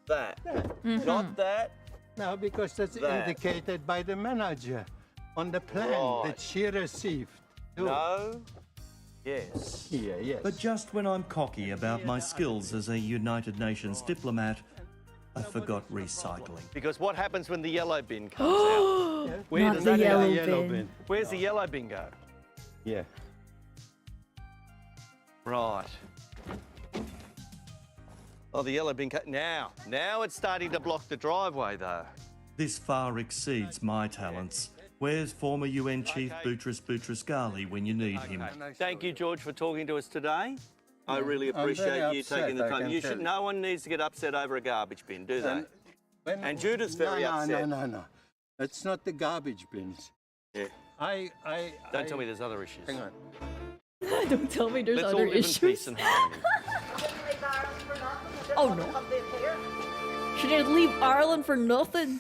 That. Not that. No, because that's That. indicated by the manager on the plan Right. that she received. too. No. Yes. Here, yes. But just when I'm cocky about my skills as a United Nations diplomat, I forgot recycling. Because what happens when the yellow bin comes out? Where Not does the that yellow go? bin. bin. Where's the yellow bin go? Yeah. Right. Oh, the yellow bin now it's starting to block the driveway, though. This far exceeds my talents. Where's former UN Chief Boutros Boutros-Ghali when you need him? Thank you, George, for talking to us today. I really I'm very appreciate you upset, taking the I time. can You tell should. you. No one needs to get upset over a garbage bin, do they? And Judith's very upset. No. It's not the garbage bins. Yeah. Don't tell me there's other issues. Hang on. Don't tell me there's Let's other all live in issues. peace and harmony. Oh no. She didn't leave Ireland for nothing.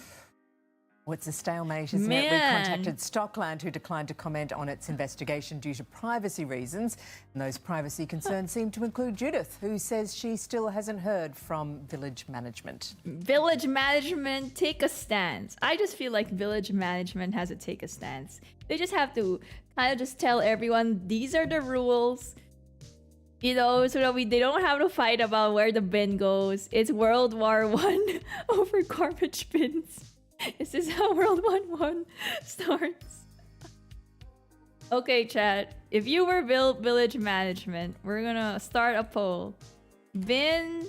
Well, it's a stalemate, isn't it? We contacted Stockland, who declined to comment on its investigation due to privacy reasons. And those privacy concerns seem to include Judith, who says she still hasn't heard from village management. Village management, take a stance. I just feel like village management has to take a stance. They just have to kind of just tell everyone, these are the rules. You know, so that they don't have to fight about where the bin goes. It's World War I over garbage bins. Is this how World War I starts? Okay, chat. If you were village management, we're gonna start a poll. Bin,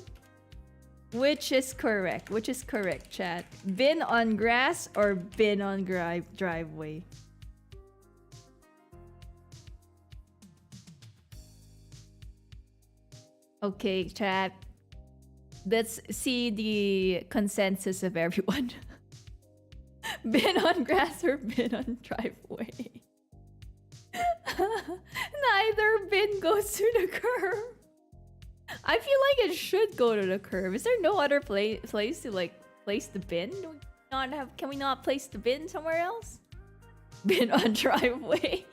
which is correct? Which is correct, chat? Bin on grass or bin on driveway? Okay, chat. Let's see the consensus of everyone. Bin on grass or bin on driveway? Neither bin goes to the curb. I feel like it should go to the curb. Is there no other place to like place the bin? Do we not have? Can we not place the bin somewhere else? Bin on driveway.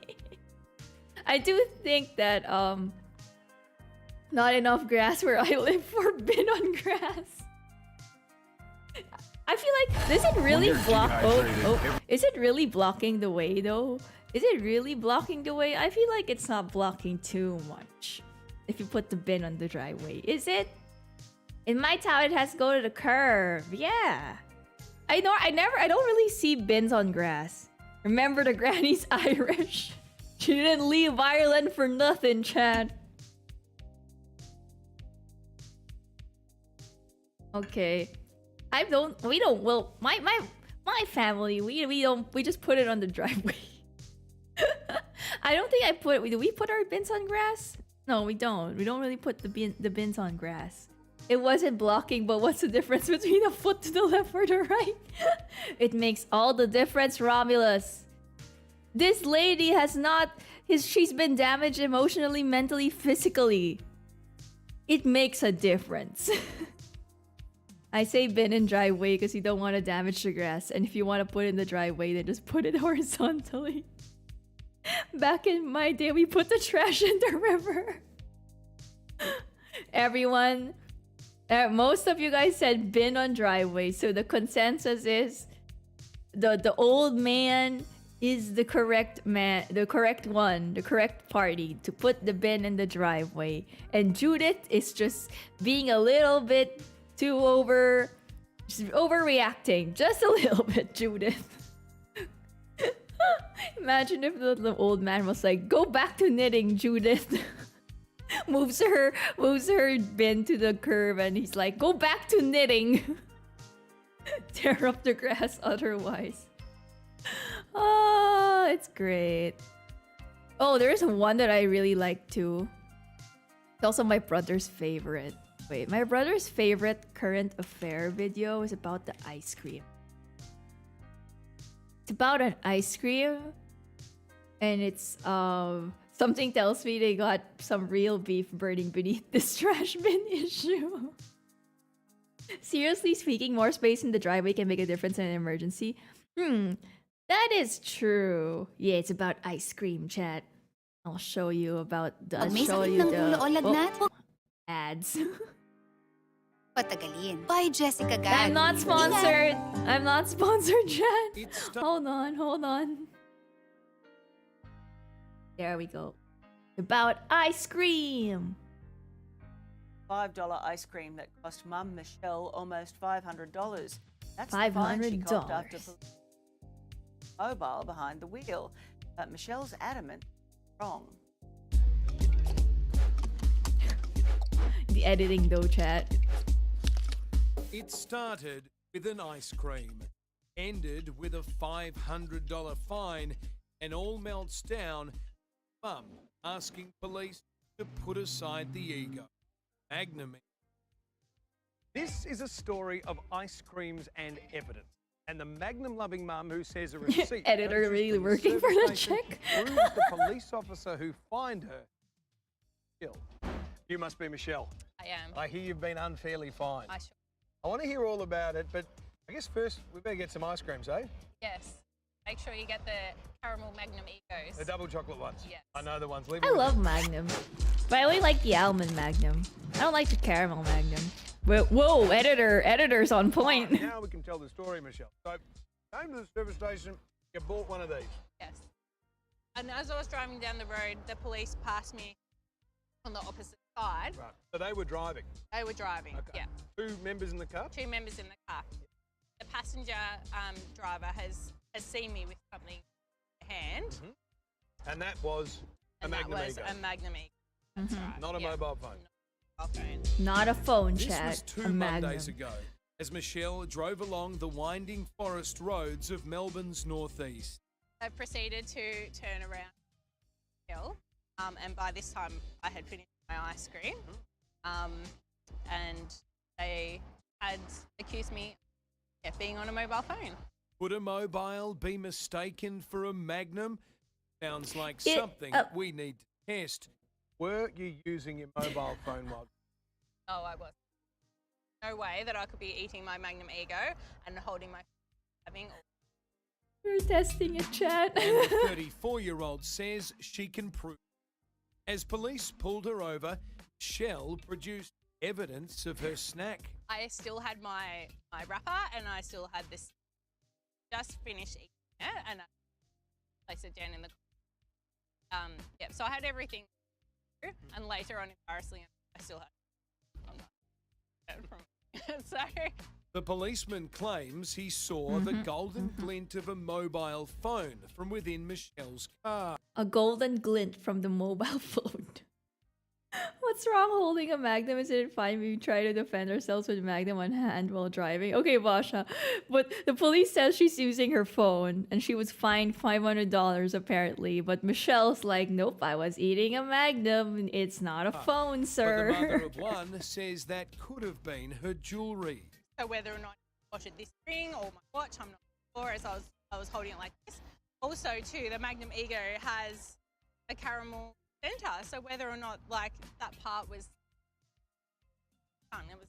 I do think that not enough grass where I live for bin on grass. I feel like does it really block? Is it really blocking the way though? Is it really blocking the way? I feel like it's not blocking too much. If you put the bin on the driveway, is it? In my town, it has to go to the curb. Yeah, I know. I don't really see bins on grass. Remember, the granny's Irish. She didn't leave Ireland for nothing, Chad. Okay, well, my family, we just put it on the driveway. I don't think do we put our bins on grass? No, we don't. We don't really put the bins on grass. It wasn't blocking, but what's the difference between a foot to the left or the right? It makes all the difference, Romulus. This lady she's been damaged emotionally, mentally, physically. It makes a difference. I say bin in driveway because you don't want to damage the grass. And if you want to put it in the driveway, then just put it horizontally. Back in my day, we put the trash in the river. Everyone, most of you guys said bin on driveway. So the consensus is the old man is the correct man, the correct party to put the bin in the driveway. And Judith is just being a little bit too overreacting. Just a little bit, Judith. Imagine if the old man was like, go back to knitting, Judith. moves her bin to the curb and he's like, go back to knitting. Tear up the grass otherwise. Oh, it's great. Oh, there's one that I really like too. It's also my brother's favorite. Wait, my brother's favorite current affair video is about the ice cream. It's about an ice cream, and it's something tells me they got some real beef burning beneath this trash bin issue. Seriously speaking, more space in the driveway can make a difference in an emergency. That is true. Yeah, it's about ice cream, chat. I'll show you about the ads. Patagalin. By Jessica Gad. I'm not sponsored. I'm not sponsored, chat. Hold on. There we go. About ice cream. $5 ice cream that cost Mum Michelle almost $500. That's the fine she copped after mobile behind the wheel. But Michelle's adamant wrong. The editing though, chat. It started with an ice cream, ended with a $500 fine, and all melts down. Mum asking police to put aside the ego. Magnum. This is a story of ice creams and evidence. And the Magnum-loving mum who says a receipt... Editor really working for the chick. ...proves the police officer who fined her killed. You must be Michelle. I am. I hear you've been unfairly fined. Sure. I want to hear all about it, but I guess first we better get some ice creams, eh? Yes. Make sure you get the caramel Magnum Egos. The double chocolate ones. Yes. I know the ones. I love Magnum, but I only like the almond Magnum. I don't like the caramel Magnum. Whoa, editor's on point. Right, now we can tell the story, Michelle. So, came to the service station, you bought one of these. Yes. And as I was driving down the road, the police passed me on the opposite side. Right. So they were driving. They were driving. Okay. Yeah. 2 members in the car? 2 members in the car. The passenger driver has seen me with something in her hand. Mm-hmm. And that was a Magnum that was Ego. a Magnum Ego. Mhm. Right, Not a yeah. mobile phone. Not a phone This chat. was 2 a Mondays Magnum. ago as Michelle drove along the winding forest roads of Melbourne's northeast. I proceeded to turn around the hill, and by this time I had finished my ice cream, and they had accused me of being on a mobile phone. Would a mobile be mistaken for a Magnum? Sounds like It- something we need to test. Were you using your mobile phone while? No, I wasn't. No way that I could be eating my Magnum Ego and holding my having. We're testing a chat. And the 34-year-old says she can prove. As police pulled her over, Shell produced evidence of her snack. I still had my wrapper and I still had this. Just finished eating it and I placed it down in the. Yeah, so I had everything, and later on, embarrassingly, I still had. So. The policeman claims he saw the golden glint of a mobile phone from within Michelle's car. A golden glint from the mobile phone. What's wrong holding a Magnum? Isn't it fine we try to defend ourselves with Magnum on hand while driving? Okay, Basha. But the police says she's using her phone and she was fined $500 apparently. But Michelle's like, nope, I was eating a Magnum. It's not a phone, But sir. the mother of one says that could have been her jewellery. So whether or not I watched this ring or my watch, I'm not sure. As I was holding it like this. Also, too, the Magnum Ego has a caramel center. So whether or not like that part was done, it was.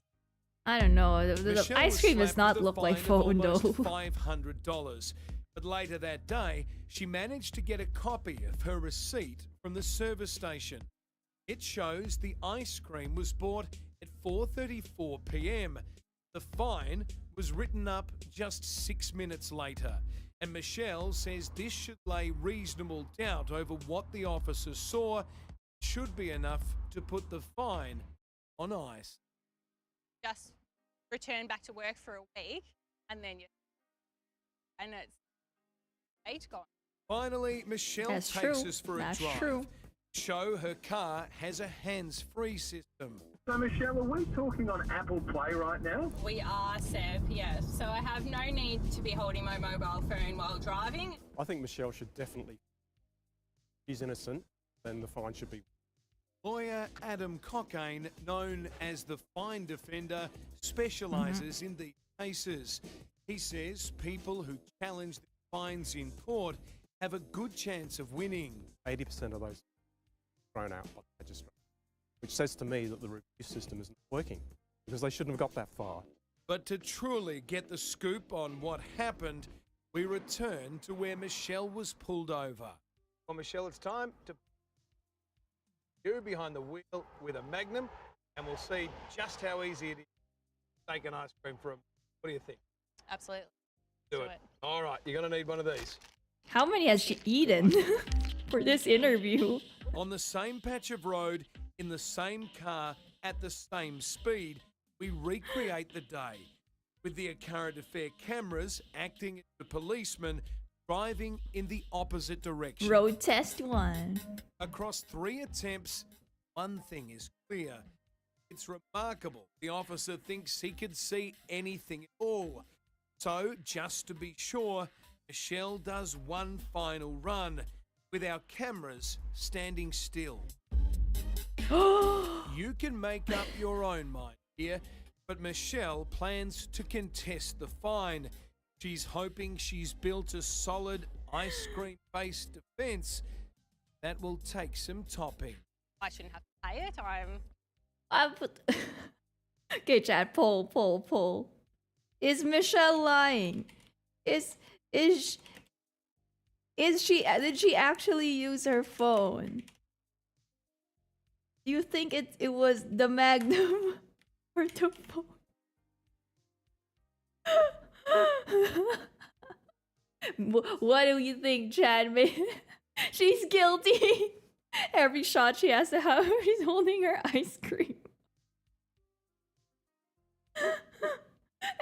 I don't know. The Michelle ice was cream does slapped not with a look like fine of phone almost though. $500. But later that day, she managed to get a copy of her receipt from the service station. It shows the ice cream was bought at 4:34 p.m. The fine was written up just 6 minutes later. And Michelle says this should lay reasonable doubt over what the officer saw. Should be enough to put the fine on ice. Just return back to work for a week and then it's 8 gone. Finally, Michelle That's takes true. us for That's a drive. true. Show her car has a hands-free system. So, Michelle, are we talking on Apple Play right now? We are, Seb, yes. So I have no need to be holding my mobile phone while driving. I think Michelle should definitely. She's innocent, then the fine should be. Lawyer Adam Cockayne, known as the fine defender, specialises in these cases. He says people who challenge the fines in court have a good chance of winning. 80% of those thrown out by the magistrate, which says to me that the review system isn't working because they shouldn't have got that far. But to truly get the scoop on what happened, we return to where Michelle was pulled over. Well, Michelle, it's time to you behind the wheel with a Magnum, and we'll see just how easy it is to take an ice cream from. What do you think? Absolutely. Do it. All right, you're going to need one of these. How many has she eaten for this interview? On the same patch of road, in the same car, at the same speed, we recreate the day with the current affair cameras acting as the policeman driving in the opposite direction. Road test 1. Across 3 attempts, one thing is clear. It's remarkable the officer thinks he could see anything at all. So, just to be sure, Michelle does one final run with our cameras standing still. You can make up your own mind here, but Michelle plans to contest the fine. She's hoping she's built a solid ice cream-based defence that will take some topping. I shouldn't have to pay it. Okay, chat. Poll. Is Michelle lying? Did she actually use her phone? Do you think it was the Magnum or the phone? What do you think, Chad? She's guilty. Every shot she has to have, she's holding her ice cream.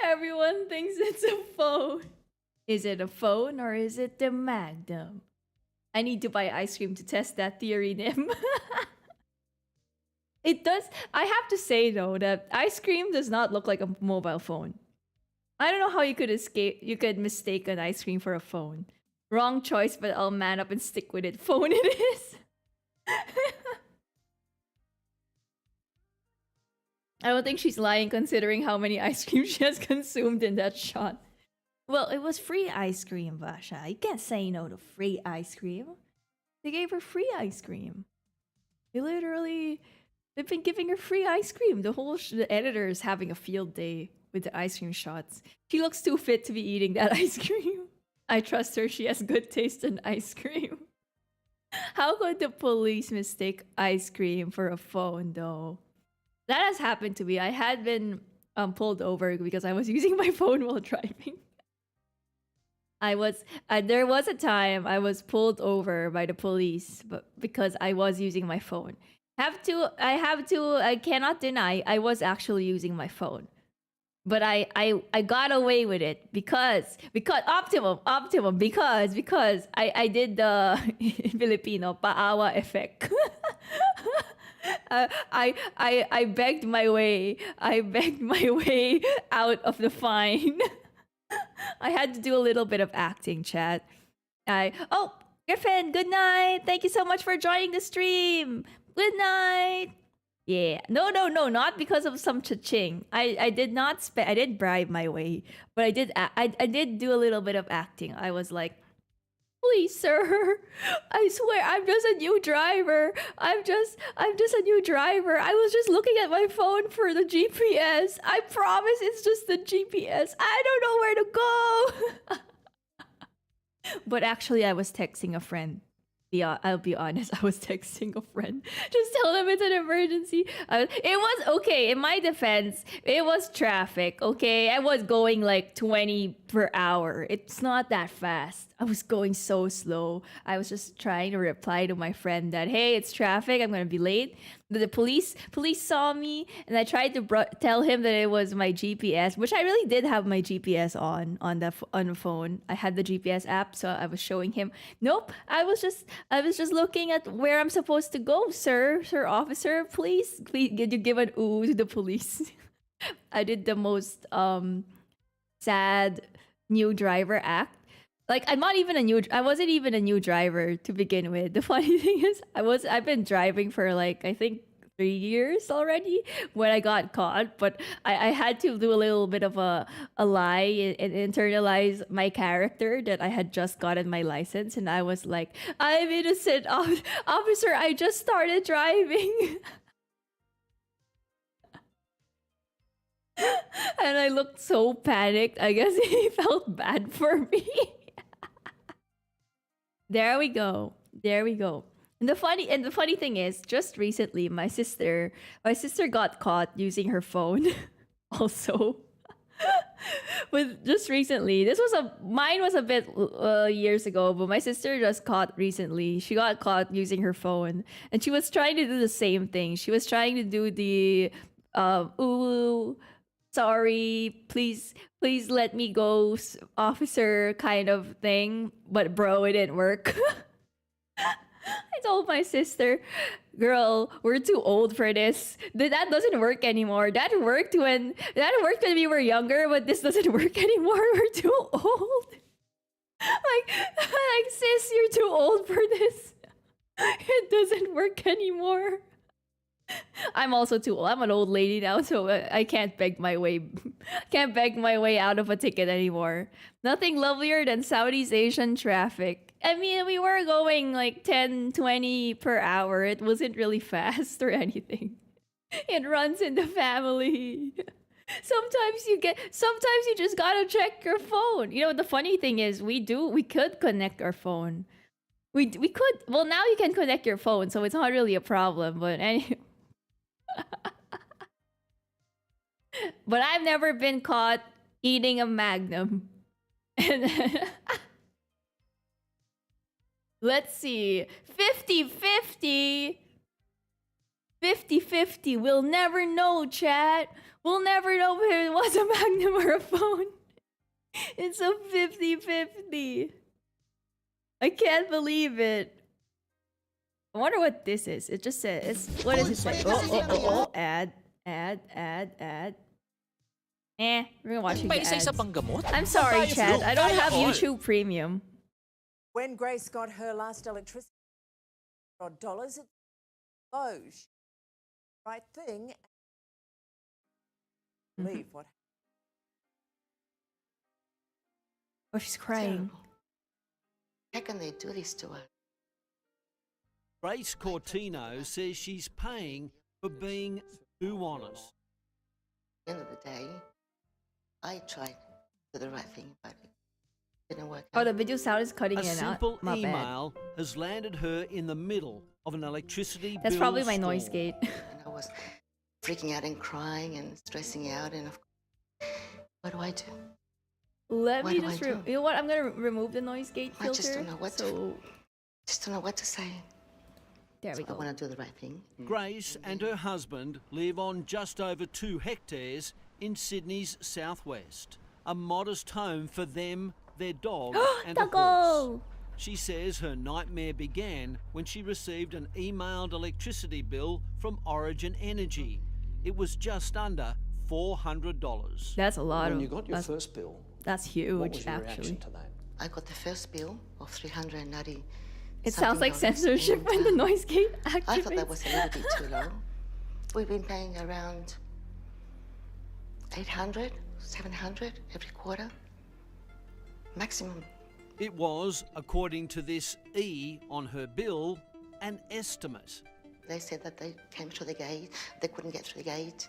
Everyone thinks it's a phone. Is it a phone or is it the Magnum? I need to buy ice cream to test that theory, Nym. It does. I have to say though that ice cream does not look like a mobile phone. I don't know how you could mistake an ice cream for a phone. Wrong choice, but I'll man up and stick with it. Phone it is. I don't think she's lying considering how many ice cream she has consumed in that shot. Well, it was free ice cream, Vasha. You can't say no to free ice cream. They gave her free ice cream. They've been giving her free ice cream. The editor is having a field day with the ice cream shots. She looks too fit to be eating that ice cream. I trust her. She has good taste in ice cream. How could the police mistake ice cream for a phone, though? That has happened to me. I had been pulled over because I was using my phone while driving. There was a time I was pulled over by the police, but because I was using my phone. I cannot deny I was actually using my phone. But I got away with it because optimum because I did the in Filipino paawa effect. I begged my way out of the fine. I had to do a little bit of acting, chat. Griffin, good night. Thank you so much for joining the stream. Good night. Yeah. No, not because of some cha-ching. I did not I did bribe my way, but I did do a little bit of acting. I was like, please, sir, I swear I'm just a new driver. I'm just a new driver. I was just looking at my phone for the GPS. I promise it's just the GPS. I don't know where to go. But actually, I was texting a friend. Yeah, I'll be honest. I was texting a friend. Just tell them it's an emergency. It was okay. In my defense, it was traffic. Okay, I was going like 20 per hour. It's not that fast. I was going so slow. I was just trying to reply to my friend that, hey, it's traffic. I'm gonna be late. The police saw me, and I tried to tell him that it was my GPS, which I really did have my GPS on the phone. I had the GPS app, so I was showing him. Nope, I was just looking at where I'm supposed to go, sir officer. Please, you give an ooh to the police. I did the most sad new driver act. Like I wasn't even a new driver to begin with. The funny thing is I've been driving for like I think 3 years already when I got caught, but I had to do a little bit of a lie and internalize my character that I had just gotten my license, and I was like, I'm innocent, officer, I just started driving. And I looked so panicked. I guess he felt bad for me. There we go. And the funny thing is, just recently, my sister got caught using her phone, also. But just recently, mine was a bit years ago, but my sister just caught recently. She got caught using her phone, and she was trying to do the same thing. She was trying to do the ooh, sorry, please let me go, officer kind of thing. But bro, it didn't work. I told my sister, girl, we're too old for this. That doesn't work anymore. That worked when we were younger, but this doesn't work anymore. We're too old. Like sis, you're too old for this. It doesn't work anymore. I'm also too old. I'm an old lady now, so I can't beg my way out of a ticket anymore. Nothing lovelier than Southeast Asian traffic. I mean, we were going like 10, 20 per hour. It wasn't really fast or anything. It runs in the family. Sometimes you just gotta check your phone. You know, the funny thing is we could connect our phone. We could, well, now you can connect your phone, so it's not really a problem, but anyway. But I've never been caught eating a Magnum. Let's see. 50-50. 50-50. 50-50. We'll never know, chat. We'll never know if it was a Magnum or a phone. It's a 50-50. I can't believe it. I wonder what this is. It just says, what does it say? Oh, ad. We're watching the ads. I'm sorry, Chad. I don't have YouTube Premium. When Grace got her last electricity, $100, it's low. Right thing. Believe what. Oh, she's crying. How can they do this to her? Grace Cortino says she's paying for being too honest. At the end of the day, I tried to do the right thing, but it didn't work. Oh, the video sound is cutting A in and out. simple My bad. email has landed her in the middle of an electricity That's bill probably my storm. noise gate. And I was freaking out and crying and stressing out, and what do I do? Let What me do just, I do? you know what? I'm gonna remove the noise gate filter. I just don't know what to say. There we go. I want to do the right thing. Grace and her husband live on just over 2 hectares in Sydney's southwest. A modest home for them, their dog and a horse. She says her nightmare began when she received an emailed electricity bill from Origin Energy. It was just under $400. That's a lot. When you got your first bill, that's huge, actually. I got the first bill of $390. It sounds like censorship when the noise gate activates. I thought that was a little bit too low. We've been paying around $800, $700 every quarter, maximum. It was, according to this E on her bill, an estimate. They said that they came through the gate. They couldn't get through the gate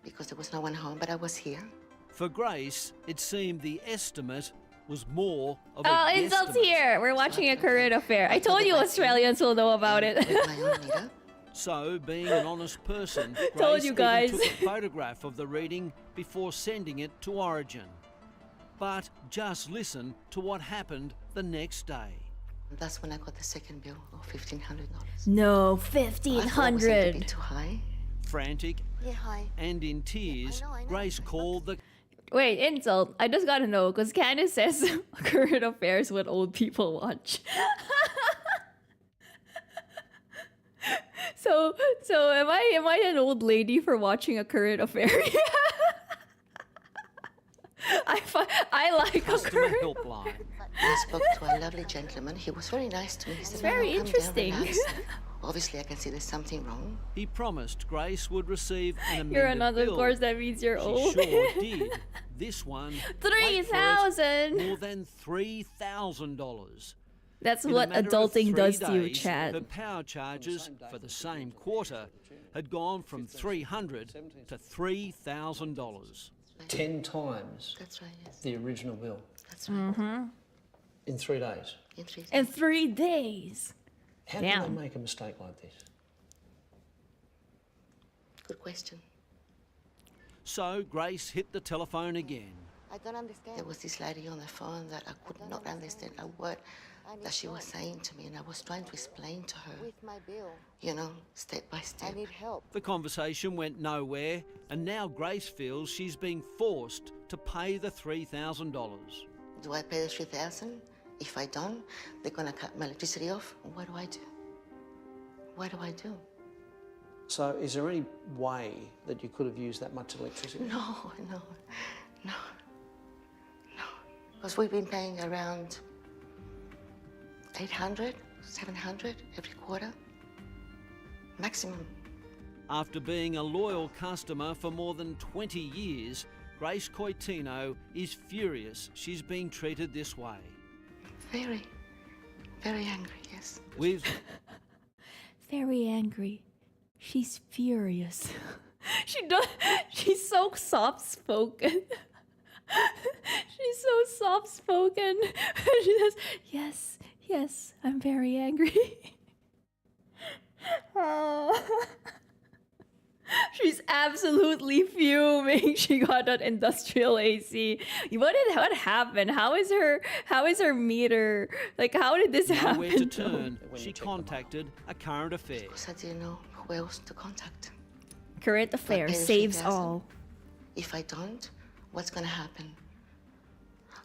because there was no one home, but I was here. For Grace, it seemed the estimate was more of a Oh, guesstimate. insults here. We're watching a current affair. I told you Australians will know about it. So, being an honest person, Told Grace you even guys. took a photograph of the reading before sending it to Origin. But just listen to what happened the next day. That's when I got the second bill of $1,500. No, I thought it was a little bit $1,500. too high. Frantic Yeah, hi. and in tears, Grace called the Wait, insult. I just gotta know, because Candace says current affairs what old people watch. So am I an old lady for watching a current affair? I like a customer current. helpline. I spoke to a lovely gentleman. He was very nice to me. He said, very "No, calm down, interesting." relax." Obviously, I can see there's something wrong. He promised Grace would receive an amended You're another bill. course that means you're She old. sure did. This one, wait for it, 3,000. more than $3,000. That's In a what matter of adulting 3 does to you, days, Chad. Her power charges for the same quarter had gone from $300 to $3,000. 10 times That's right, yes. the original bill That's right. Mm-hmm. in 3 days. In 3 days. In 3 days. How Damn. can they make a mistake like this? Good question. So Grace hit the telephone again. I don't understand. There was this lady on the phone that I could not understand a word that she was saying to me, and I was trying to explain to her, with my bill, you know, step by step. I need help. The conversation went nowhere, and now Grace feels she's being forced to pay the $3,000. Do I pay the $3,000? If I don't, they're gonna cut my electricity off. What do I do? What do I do? So is there any way that you could have used that much electricity? No. Because we've been paying around $800, $700 every quarter, maximum. After being a loyal customer for more than 20 years, Grace Coitino is furious she's being treated this way. Very, very angry, yes. With Very angry. She's furious. She's so soft-spoken. She's so soft-spoken. She says, yes, I'm very angry. Oh. She's absolutely fuming. She got that industrial AC. What happened? How is her meter? Like, how did this happen? Nowhere to turn, she contacted a current affair. Because I didn't know who else to contact. Current affair saves all. If I don't, what's gonna happen?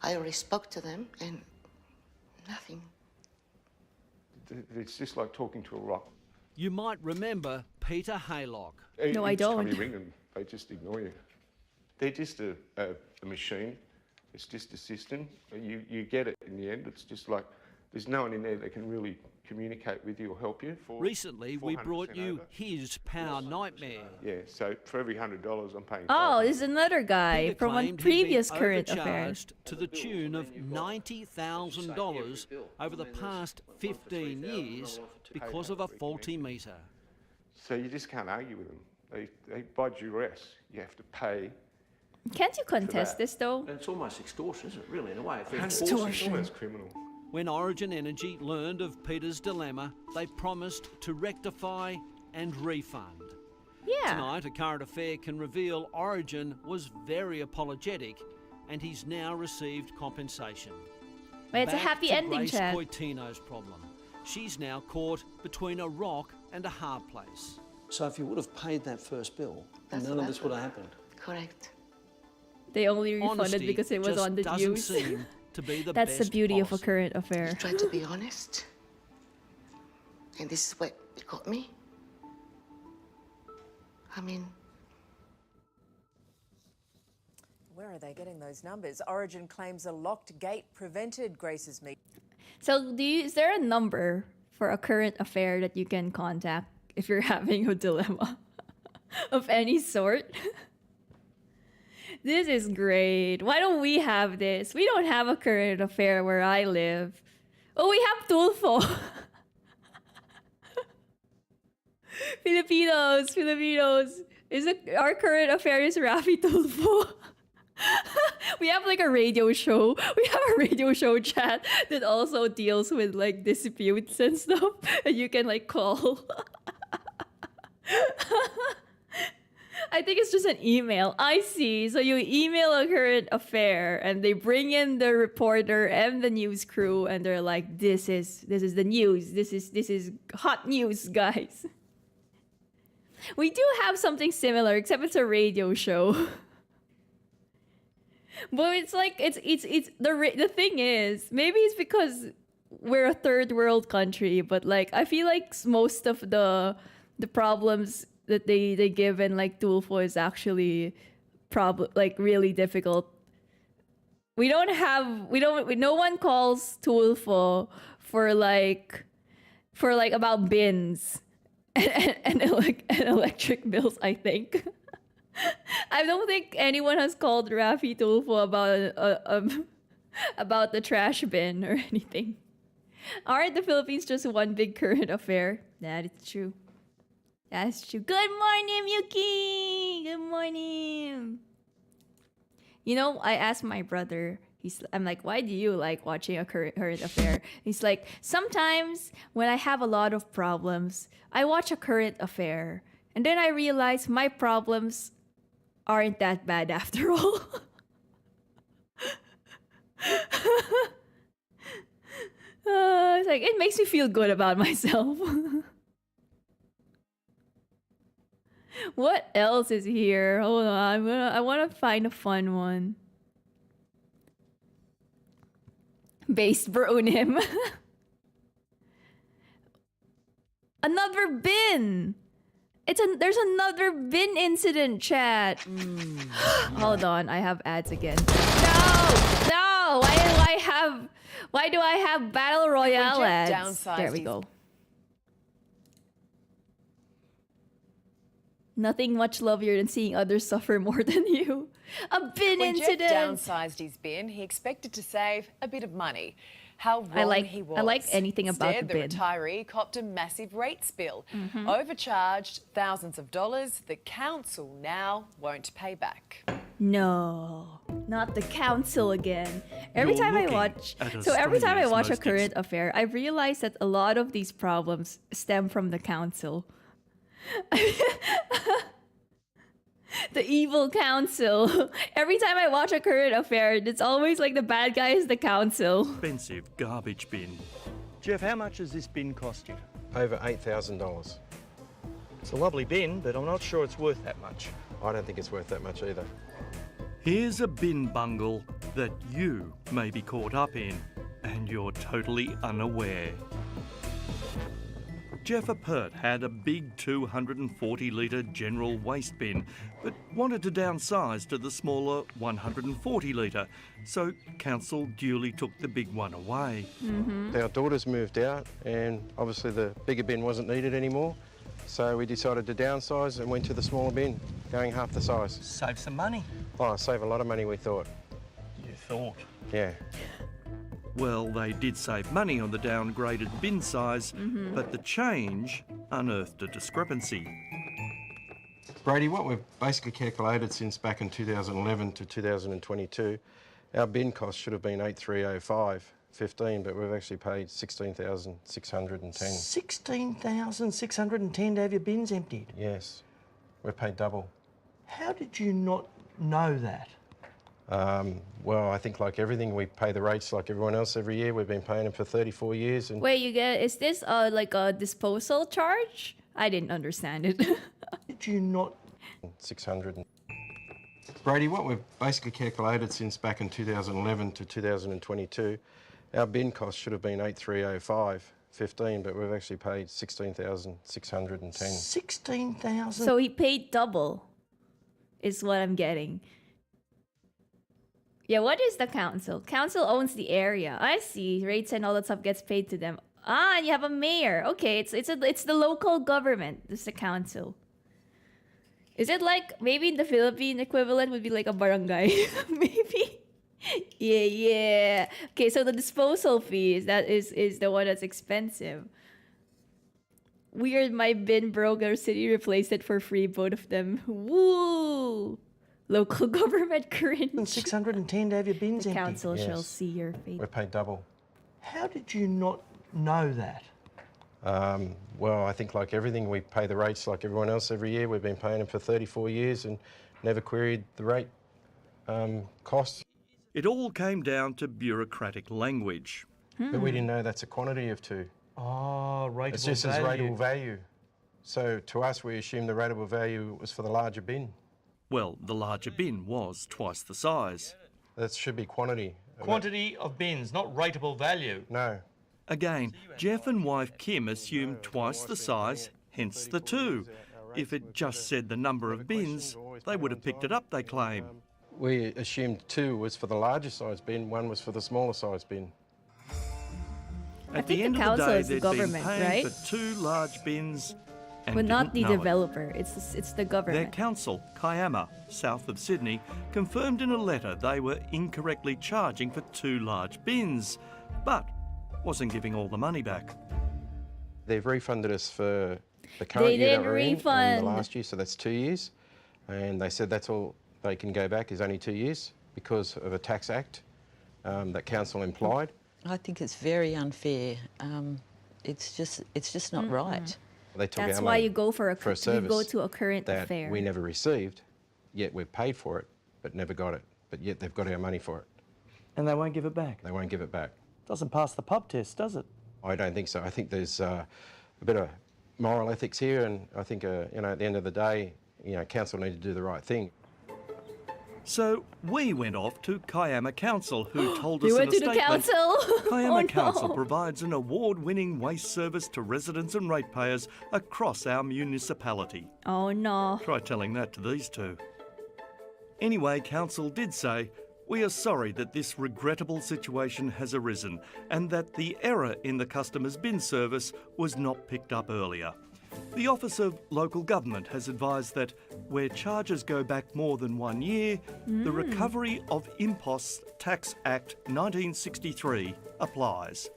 I already spoke to them and nothing. It's just like talking to a rock. You might remember Peter Haylock. No, I don't. Every time you ring them, they just ignore you. They're just a machine. It's just a system. You get it in the end. It's just like there's no one in there that can really communicate with you or help you. Recently, we brought you his power nightmare. Yeah, so for every $100, I'm paying. Oh, this is another guy Peter from a claimed previous he'd been current affair. overcharged to the tune of $90,000 over the past 15 years because of a faulty meter. So you just can't argue with them. They by duress, you have to pay. Can't you contest that. this though? It's almost extortion, isn't it, really, in a way? Extortion. Almost criminal. When Origin Energy learned of Peter's dilemma, they promised to rectify and refund. Yeah. Tonight, a current affair can reveal Origin was very apologetic and he's now received compensation. Wait, it's a Back happy to ending, Grace Chad. Coitino's problem. She's now caught between a rock and a hard place. So if you would have paid that first bill, That's none of what this would have happened. Correct. They only refunded Honesty because it was just on the doesn't news. seem to be the That's the best beauty of a policy. current affair. Try to be honest. And this is what it got me. I mean, Where are they getting those numbers? Origin claims a locked gate prevented Grace's meeting. So, is there a number for a current affair that you can contact if you're having a dilemma of any sort? This is great. Why don't we have this? We don't have a current affair where I live. Oh, we have Tulfo. Filipinos. Our current affair is Rafi Tulfo. We have like a radio show. We have a radio show chat that also deals with like disputes and stuff. And you can like call. I think it's just an email. I see. So you email a current affair and they bring in the reporter and the news crew and they're like, this is the news. This is hot news, guys. We do have something similar, except it's a radio show. But it's like it's the thing is, maybe it's because we're a third world country, but like I feel like most of the problems that they give in like Tulfo is actually really difficult. No one calls Tulfo for like about bins and electric bills, I think. I don't think anyone has called Rafi Tulfo about the trash bin or anything. Aren't the Philippines just one big current affair? That is true. That's true. Good morning, Yuki! Good morning! You know, I asked my brother, I'm like, why do you like watching a current affair? He's like, sometimes when I have a lot of problems, I watch a current affair. And then I realize my problems aren't that bad after all. It's like, it makes me feel good about myself. What else is here? Hold on, I want to find a fun one. Based Brunim. Another bin. There's another bin incident, chat. Hold on, I have ads again. No! Why do I have Battle Royale ads? There we go. Nothing much lovelier than seeing others suffer more than you. A bin When incident. Jeff downsized his bin, he expected to save a bit of money. How wrong he was. I like anything about Instead, the bin. The retiree copped a massive rates bill. Mhm. Overcharged thousands of dollars. The council now won't pay back. No, not the council again. Every You're time I looking watch, at every time I Australia's watch a most current affair, I realize that a lot of these problems stem from the council. The evil council. Every time I watch a current affair, it's always like the bad guy is the council. Expensive garbage bin. Jeff, how much has this bin cost you? Over $8,000. It's a lovely bin, but I'm not sure it's worth that much. I don't think it's worth that much either. Here's a bin bungle that you may be caught up in, and you're totally unaware. Jeff Appert had a big 240-litre general waste bin, but wanted to downsize to the smaller 140-litre, so council duly took the big one away. Our daughters moved out, and obviously the bigger bin wasn't needed anymore, so we decided to downsize and went to the smaller bin, going half the size. Save some money. Oh, save a lot of money, we thought. You thought? Yeah. Well, they did save money on the downgraded bin size, but the change unearthed a discrepancy. Brady, what we've basically calculated since back in 2011 to 2022, our bin cost should have been $8,305.15, but we've actually paid $16,610. $16,610 to have your bins emptied? Yes, we've paid double. How did you not know that? Well, I think like everything, we pay the rates like everyone else every year. We've been paying them for 34 years. And Wait, is this like a disposal charge? I didn't understand it. Did you not? 600. Brady, what we've basically calculated since back in 2011 to 2022, our bin cost should have been $8,305.15, but we've actually paid $16,610. 16,000? So he paid double, is what I'm getting. Yeah, what is the council? Council owns the area. I see. Rates and all that stuff gets paid to them. Ah, and you have a mayor. Okay, it's the local government. It's the council. Is it like maybe the Philippine equivalent would be like a barangay? Maybe. Yeah. Okay, so the disposal fee is the one that's expensive. Weird, my bin broke. Our city replaced it for free. Both of them. Woo! Local government cringe. $610 to have your bins the empty. council shall Yes. see your fate. we've paid double. How did you not know that? Well, I think like everything, we pay the rates like everyone else every year. We've been paying them for 34 years and never queried the rate costs. It all came down to bureaucratic language. But we didn't know that's a quantity of two. Oh, rateable It's just as rateable value. So to us, we assumed the rateable value was for the larger bin. Well, the larger bin was twice the size. That should be quantity. Quantity of bins, not rateable value. No. Again, Jeff and wife Kim assumed twice the size, hence the two. If it just said the number of bins, they would have picked it up, they claim. We assumed two was for the larger size bin, one was for the smaller size bin. At think the end the of the council day, is the they'd been government, paying right? for two large bins and But not the didn't know it. developer. It's the Their government. council, Kiama, south of Sydney, confirmed in a letter they were incorrectly charging for two large bins, but wasn't giving all the money back. They've refunded us for the current They year that didn't we're in and refund. the last year, so that's 2 years. And they said that's all they can go back is only 2 years because of a tax act that council implied. I think it's very unfair. It's just not right. They took That's our why money you go for a a you service go to a current that affair. we never received, yet we've paid for it, but never got it. But yet they've got our money for it. And they won't give it back? They won't give it back. Doesn't pass the pub test, does it? I don't think so. I think there's a bit of moral ethics here, and I think, you know, at the end of the day, you know, council need to do the right thing. So we went off to Kiama Council, who told us They in went a to the statement, council? Kiama Oh, no. Council provides an award-winning waste service to residents and ratepayers across our municipality. Oh no. Try telling that to these two. Anyway, council did say, we are sorry that this regrettable situation has arisen and that the error in the customer's bin service was not picked up earlier. The Office of Local Government has advised that where charges go back more than 1 year, the Recovery of Imposts Tax Act 1963 applies.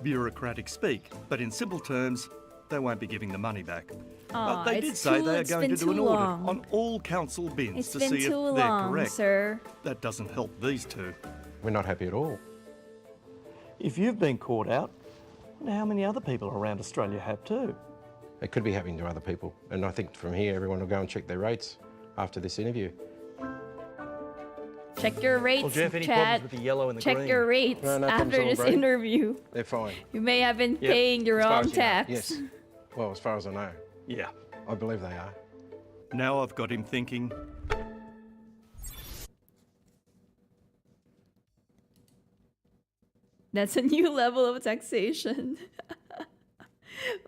Bureaucratic speak, but in simple terms, they won't be giving the money back. But they did say they are going to do an audit on all council bins It's to been see if too they're long, correct. sir. That doesn't help these two. We're not happy at all. If you've been caught out, I wonder how many other people around Australia have too. It could be happening to other people, and I think from here everyone will go and check their rates after this interview. Check your rates, Well, Jeff, any chat. problems with the yellow and the Check green? your rates No, no problems after at all, this Brady. interview. They're fine. You may have been Yep. paying the As far wrong as you know. tax. Yes. Well, as far as I know. Yeah. I believe they are. Now I've got him thinking. That's a new level of taxation.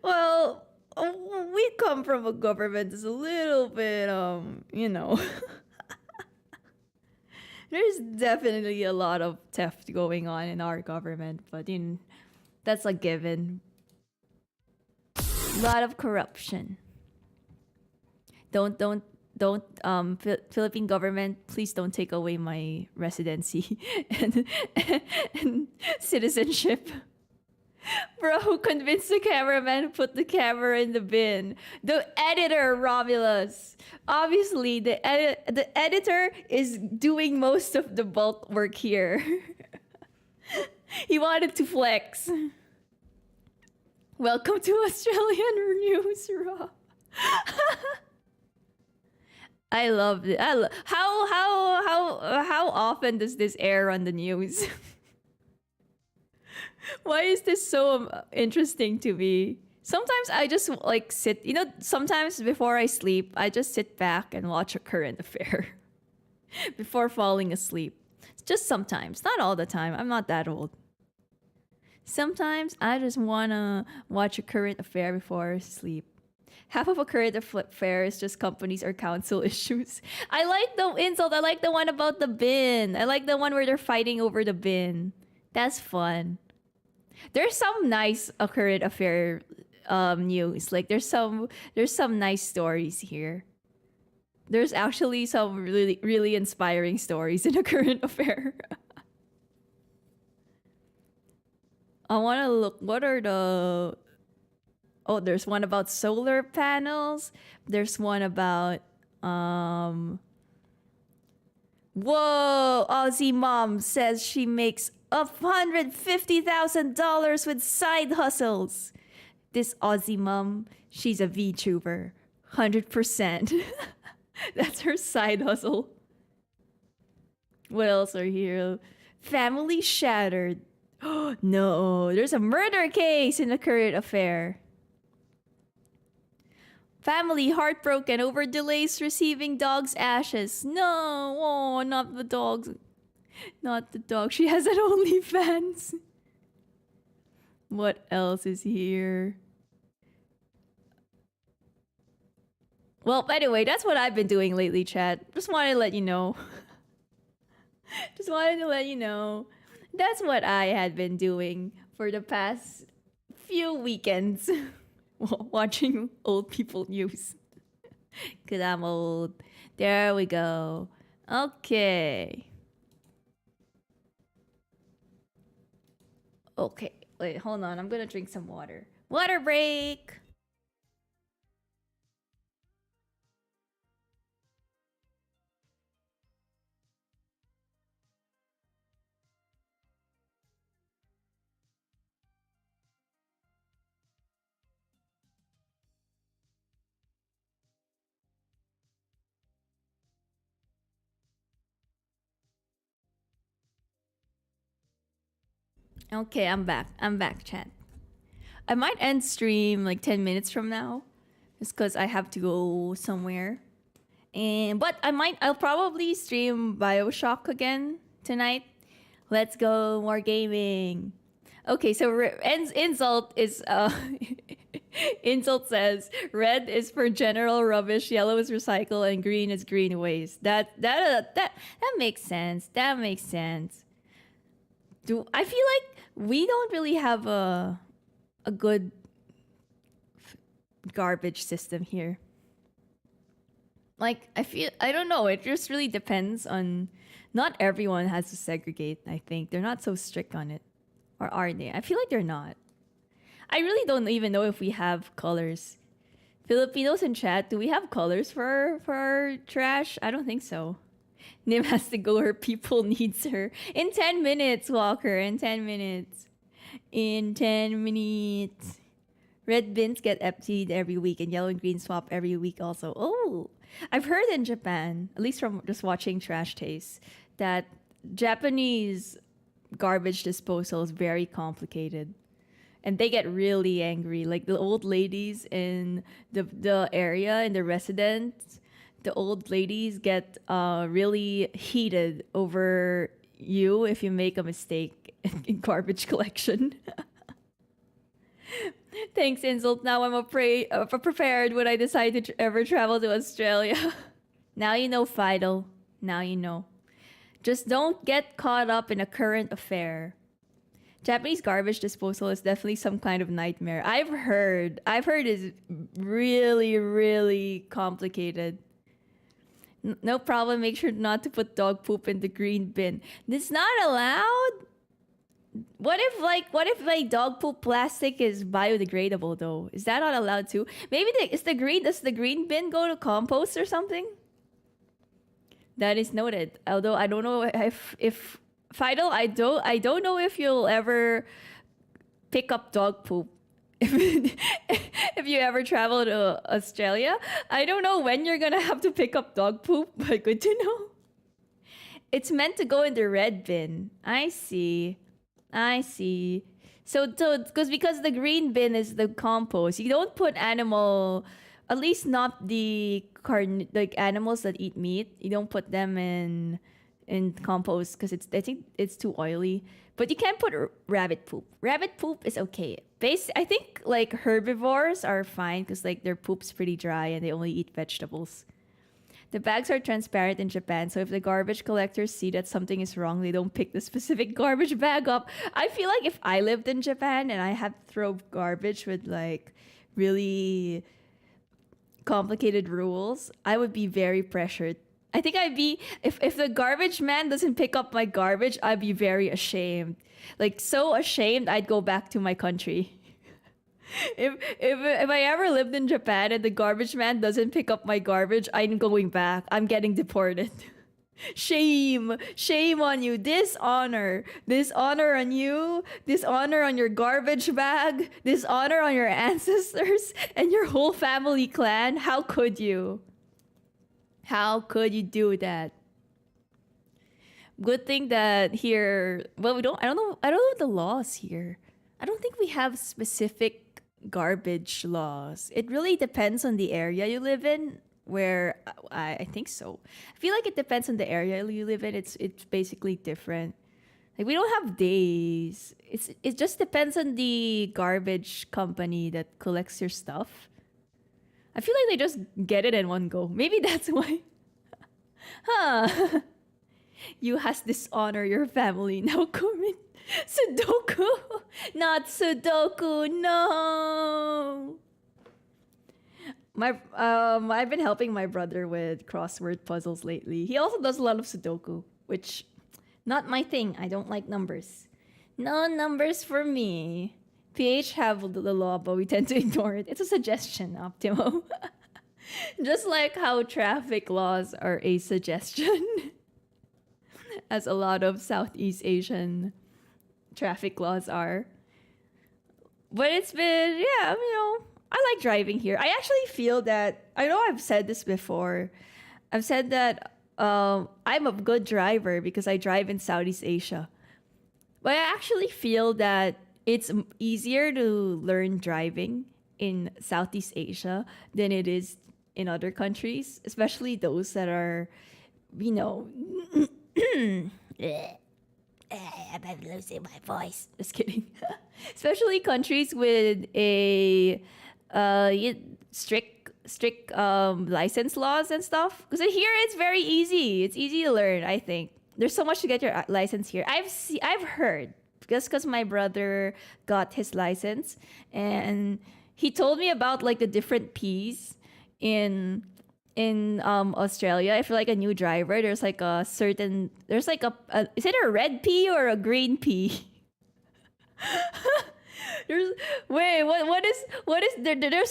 Well, we come from a government that's a little bit, you know. There's definitely a lot of theft going on in our government, but that's a given. A lot of corruption. Philippine government, please don't take away my residency and citizenship. Bro, who convinced the cameraman to put the camera in the bin? The editor, Romulus. Obviously, the editor is doing most of the bulk work here. He wanted to flex. Welcome to Australian News, Rob. I love it. How often does this air on the news? Why is this so interesting to me? Sometimes I just like sit, sometimes before I sleep, I just sit back and watch a current affair before falling asleep. Just sometimes, not all the time. I'm not that old. Sometimes I just wanna watch a current affair before I sleep. Half of a current affair is just companies or council issues. I like the insult. I like the one about the bin. I like the one where they're fighting over the bin. That's fun. There's some nice current affair news. Like there's some nice stories here. There's actually some really, really inspiring stories in a current affair. I want to look. What are the... Oh, there's one about solar panels. There's one about... Whoa! Aussie mom says she makes $150,000 with side hustles. This Aussie mom, she's a VTuber. 100%. That's her side hustle. What else are here? Family shattered. No, there's a murder case in the current affair. Family heartbroken over delays receiving dog's ashes. No, oh, not the dogs. Not the dog. She has an OnlyFans. What else is here? Well, anyway, that's what I've been doing lately, chat. Just wanted to let you know. Just wanted to let you know. That's what I had been doing for the past few weekends. Watching old people news. Because I'm old. There we go. Okay. Okay. Wait, hold on. I'm going to drink some water. Water break! Okay, I'm back. I'm back, chat. I might end stream like 10 minutes from now. Just because I have to go somewhere. But I'll probably stream BioShock again tonight. Let's go, more gaming. Okay, so insult is insult says red is for general rubbish, yellow is recycle, and green is green waste. That makes sense. That makes sense. I feel like we don't really have a good garbage system here. Like, I don't know, it just really depends on... Not everyone has to segregate, I think. They're not so strict on it. Or are they? I feel like they're not. I really don't even know if we have colors. Filipinos in chat, do we have colors for our trash? I don't think so. Nym has to go, her people needs her. In 10 minutes, Walker. In 10 minutes. In 10 minutes. Red bins get emptied every week and yellow and green swap every week also. Oh, I've heard in Japan, at least from just watching Trash Taste, that Japanese garbage disposal is very complicated. And they get really angry. Like the old ladies in the area, in the residence, the old ladies get really heated over you if you make a mistake in garbage collection. Thanks, Insult. Now I'm prepared when I decide to ever travel to Australia. Now you know, Fidel. Now you know. Just don't get caught up in a current affair. Japanese garbage disposal is definitely some kind of nightmare. I've heard it's really, really complicated. No problem. Make sure not to put dog poop in the green bin. It's not allowed? What if dog poop plastic is biodegradable though? Is that not allowed too? Maybe does the green bin go to compost or something? That is noted. Although I don't know if Fidel, I don't know if you'll ever pick up dog poop if you ever travel to Australia. I don't know when you're gonna have to pick up dog poop, but good to know. It's meant to go in the red bin. I see. So because the green bin is the compost, you don't put animal, at least not the like animals that eat meat. You don't put them in compost because I think it's too oily. But you can put rabbit poop. Rabbit poop is okay. I think like herbivores are fine because like their poop's pretty dry and they only eat vegetables. The bags are transparent in Japan, so if the garbage collectors see that something is wrong, they don't pick the specific garbage bag up. I feel like if I lived in Japan and I had to throw garbage with like really complicated rules, I would be very pressured. I think I'd be, if the garbage man doesn't pick up my garbage, I'd be very ashamed. Like so ashamed, I'd go back to my country. If I ever lived in Japan and the garbage man doesn't pick up my garbage, I'm going back. I'm getting deported. Shame on you. Dishonor on you. Dishonor on your garbage bag. Dishonor on your ancestors and your whole family clan. How could you? How could you do that? Good thing that here, well, I don't know the laws here. I don't think we have specific garbage laws. It really depends on the area you live in, where I think so. I feel like it depends on the area you live in. It's basically different. Like we don't have days. It just depends on the garbage company that collects your stuff. I feel like they just get it in one go. Maybe that's why. Huh. You has dishonor your family. Now commit Sudoku. Not Sudoku. No. I've been helping my brother with crossword puzzles lately. He also does a lot of Sudoku, which not my thing. I don't like numbers. No numbers for me. PH have the law, but we tend to ignore it. It's a suggestion, Optimo. Just like how traffic laws are a suggestion. As a lot of Southeast Asian traffic laws are. But it's been, yeah, I like driving here. I actually feel that, I know I've said this before. I've said that I'm a good driver because I drive in Southeast Asia. But I actually feel that it's easier to learn driving in Southeast Asia than it is in other countries, especially those that are, I'm losing my voice. Just kidding. Especially countries with a strict license laws and stuff. Because here it's very easy. It's easy to learn, I think. There's so much to get your license here. I've heard, just because my brother got his license, and he told me about like the different P's in Australia. If you're like a new driver, there's like a is it a red P or a green P? There's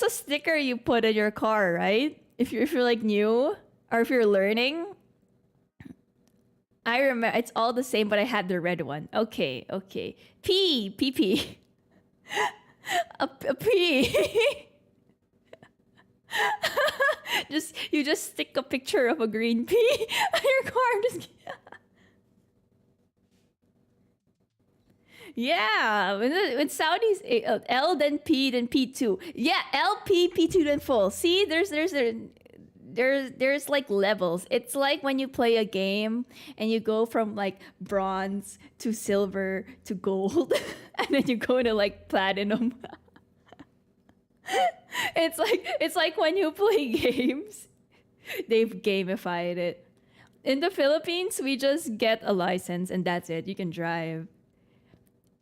a sticker you put in your car, right? If you're like new or if you're learning. I remember it's all the same, but I had the red one. Okay. P. a pea. You just stick a picture of a green pea on your car. I'm just kidding. Yeah, when Saudis L then P2. Yeah, LP P2 then full. See, there's like levels. It's like when you play a game and you go from like bronze to silver to gold, and then you go to like platinum. It's like when you play games, they've gamified it. In the Philippines, we just get a license and that's it. You can drive.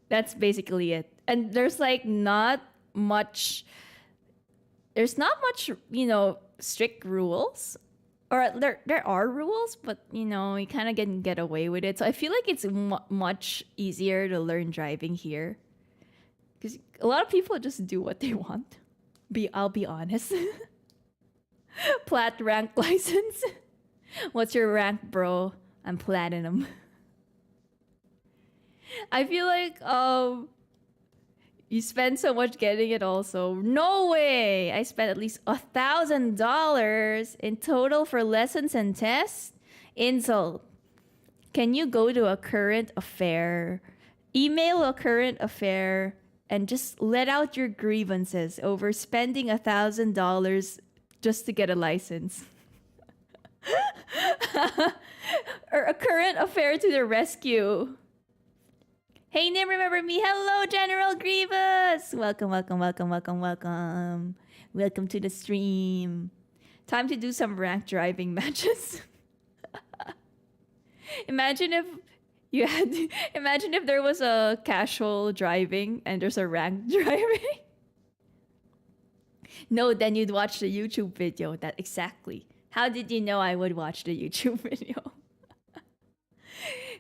That's basically it. And there's like not much, strict rules. Or there are rules, but you kind of can get away with it. So I feel like it's much easier to learn driving here. Because a lot of people just do what they want. I'll be honest. Plat rank license. What's your rank, bro? I'm platinum. I feel like you spend so much getting it also. No way! I spent at least $1,000 in total for lessons and tests. Insult. Can you go to a current affair, email a current affair, and just let out your grievances over spending $1,000 just to get a license? Or a current affair to the rescue. Hey, Nym, remember me? Hello, General Grievous! Welcome, welcome, welcome, welcome, welcome. Welcome to the stream. Time to do some rank driving matches. Imagine if there was a casual driving and there's a ranked driving. No, then you'd watch the YouTube video. That exactly. How did you know I would watch the YouTube video?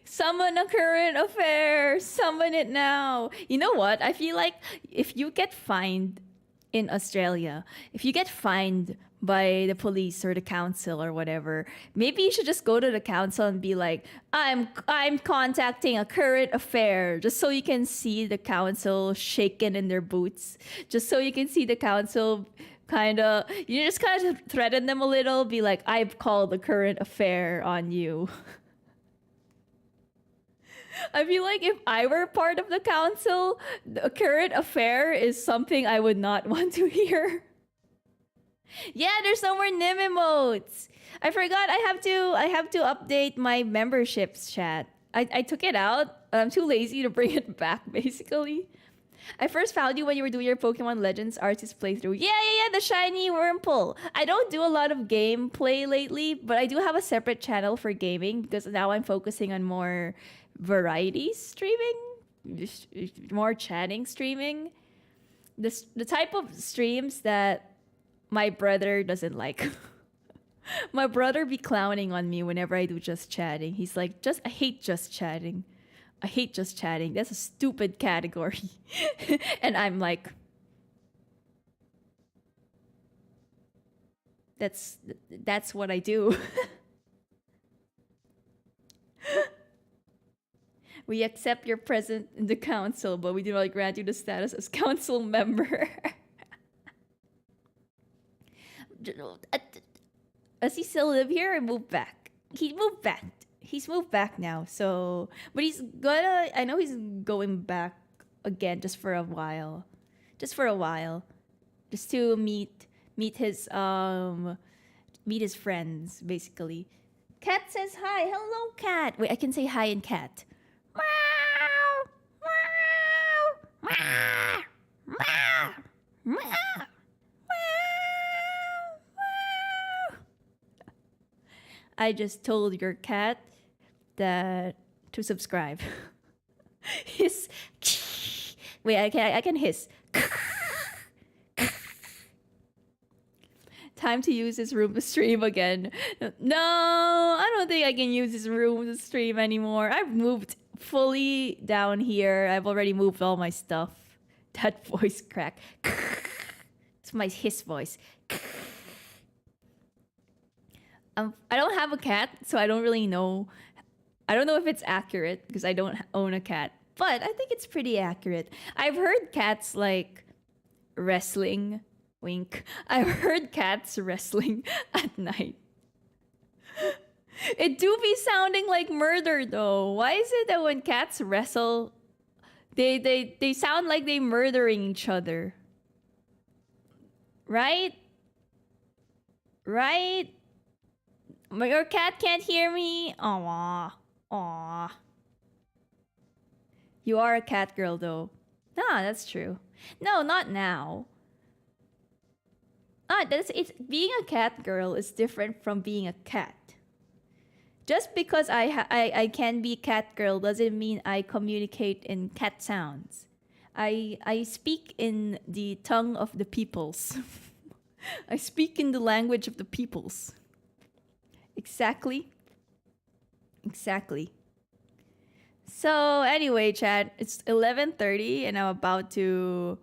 Summon a current affair. Summon it now. You know what? I feel like if you get fined in Australia, if you get fined by the police or the council or whatever, maybe you should just go to the council and be like, I'm contacting a current affair, just so you can see the council shaking in their boots, just so you can see the council kind of threaten them a little, be like, I've called a current affair on you. I feel like if I were part of the council, the current affair is something I would not want to hear. Yeah, there's no more Nym emotes. I forgot I have to update my memberships chat. I took it out. I'm too lazy to bring it back, basically. I first found you when you were doing your Pokemon Legends artist playthrough. Yeah, the shiny Wurmple. I don't do a lot of gameplay lately, but I do have a separate channel for gaming because now I'm focusing on more variety streaming, more chatting streaming. The type of streams that my brother doesn't like. My brother be clowning on me whenever I do just chatting. He's like, I hate just chatting. I hate just chatting. That's a stupid category. And I'm like, that's what I do. We accept your presence in the council, but we do not grant you the status as council member. Does he still live here or move back? He moved back. He's moved back now, so... But I know he's going back again just for a while. Just for a while. Just to meet his friends, basically. Cat says hi. Hello, Cat. Wait, I can say hi in Cat. I just told your cat that to subscribe. Hiss. Wait, I can hiss. Time to use this room to stream again. No, I don't think I can use this room to stream anymore. I've moved fully down here. I've already moved all my stuff. That voice crack. It's my hiss voice. I don't have a cat, so I don't really know. I don't know if it's accurate because I don't own a cat, but I think it's pretty accurate. I've heard cats like wrestling. Wink. I heard cats wrestling at night. It do be sounding like murder though. Why is it that when cats wrestle, they sound like they murdering each other? Right? Right? Your cat can't hear me? Aww. Aww. You are a cat girl though. Ah, that's true. No, not now. It's being a cat girl is different from being a cat. Just because I can be cat girl doesn't mean I communicate in cat sounds. I speak in the tongue of the peoples. I speak in the language of the peoples. Exactly. Exactly. So anyway, chat, it's 11:30 and I'm about to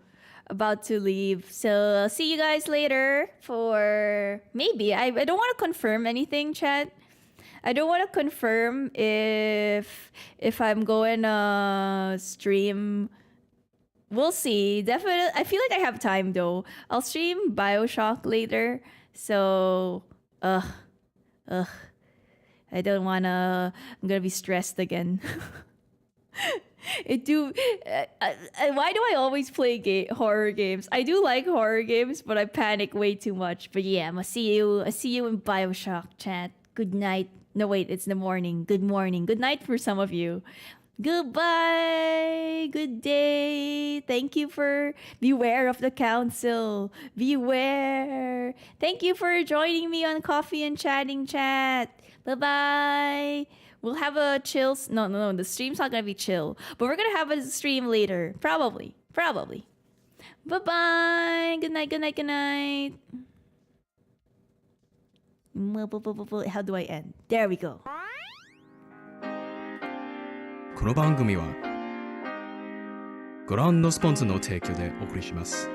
leave. So I'll see you guys later for maybe. I don't want to confirm anything, chat. I don't want to confirm if I'm going to stream. We'll see. Definitely. I feel like I have time though. I'll stream BioShock later. So, I don't want to. I'm going to be stressed again. Why do I always play horror games? I do like horror games, but I panic way too much. But yeah, I see you in BioShock, chat. Good night. No, wait, it's the morning. Good morning. Good night for some of you. Goodbye. Good day. Thank you for... Beware of the council. Beware. Thank you for joining me on Coffee and Chatting Chat. Bye-bye. We'll have a chill... No. The stream's not going to be chill. But we're going to have a stream later. Probably. Bye-bye. Good night. How do I end? There we go. この番組はご覧のスポンサーの提供でお送りします。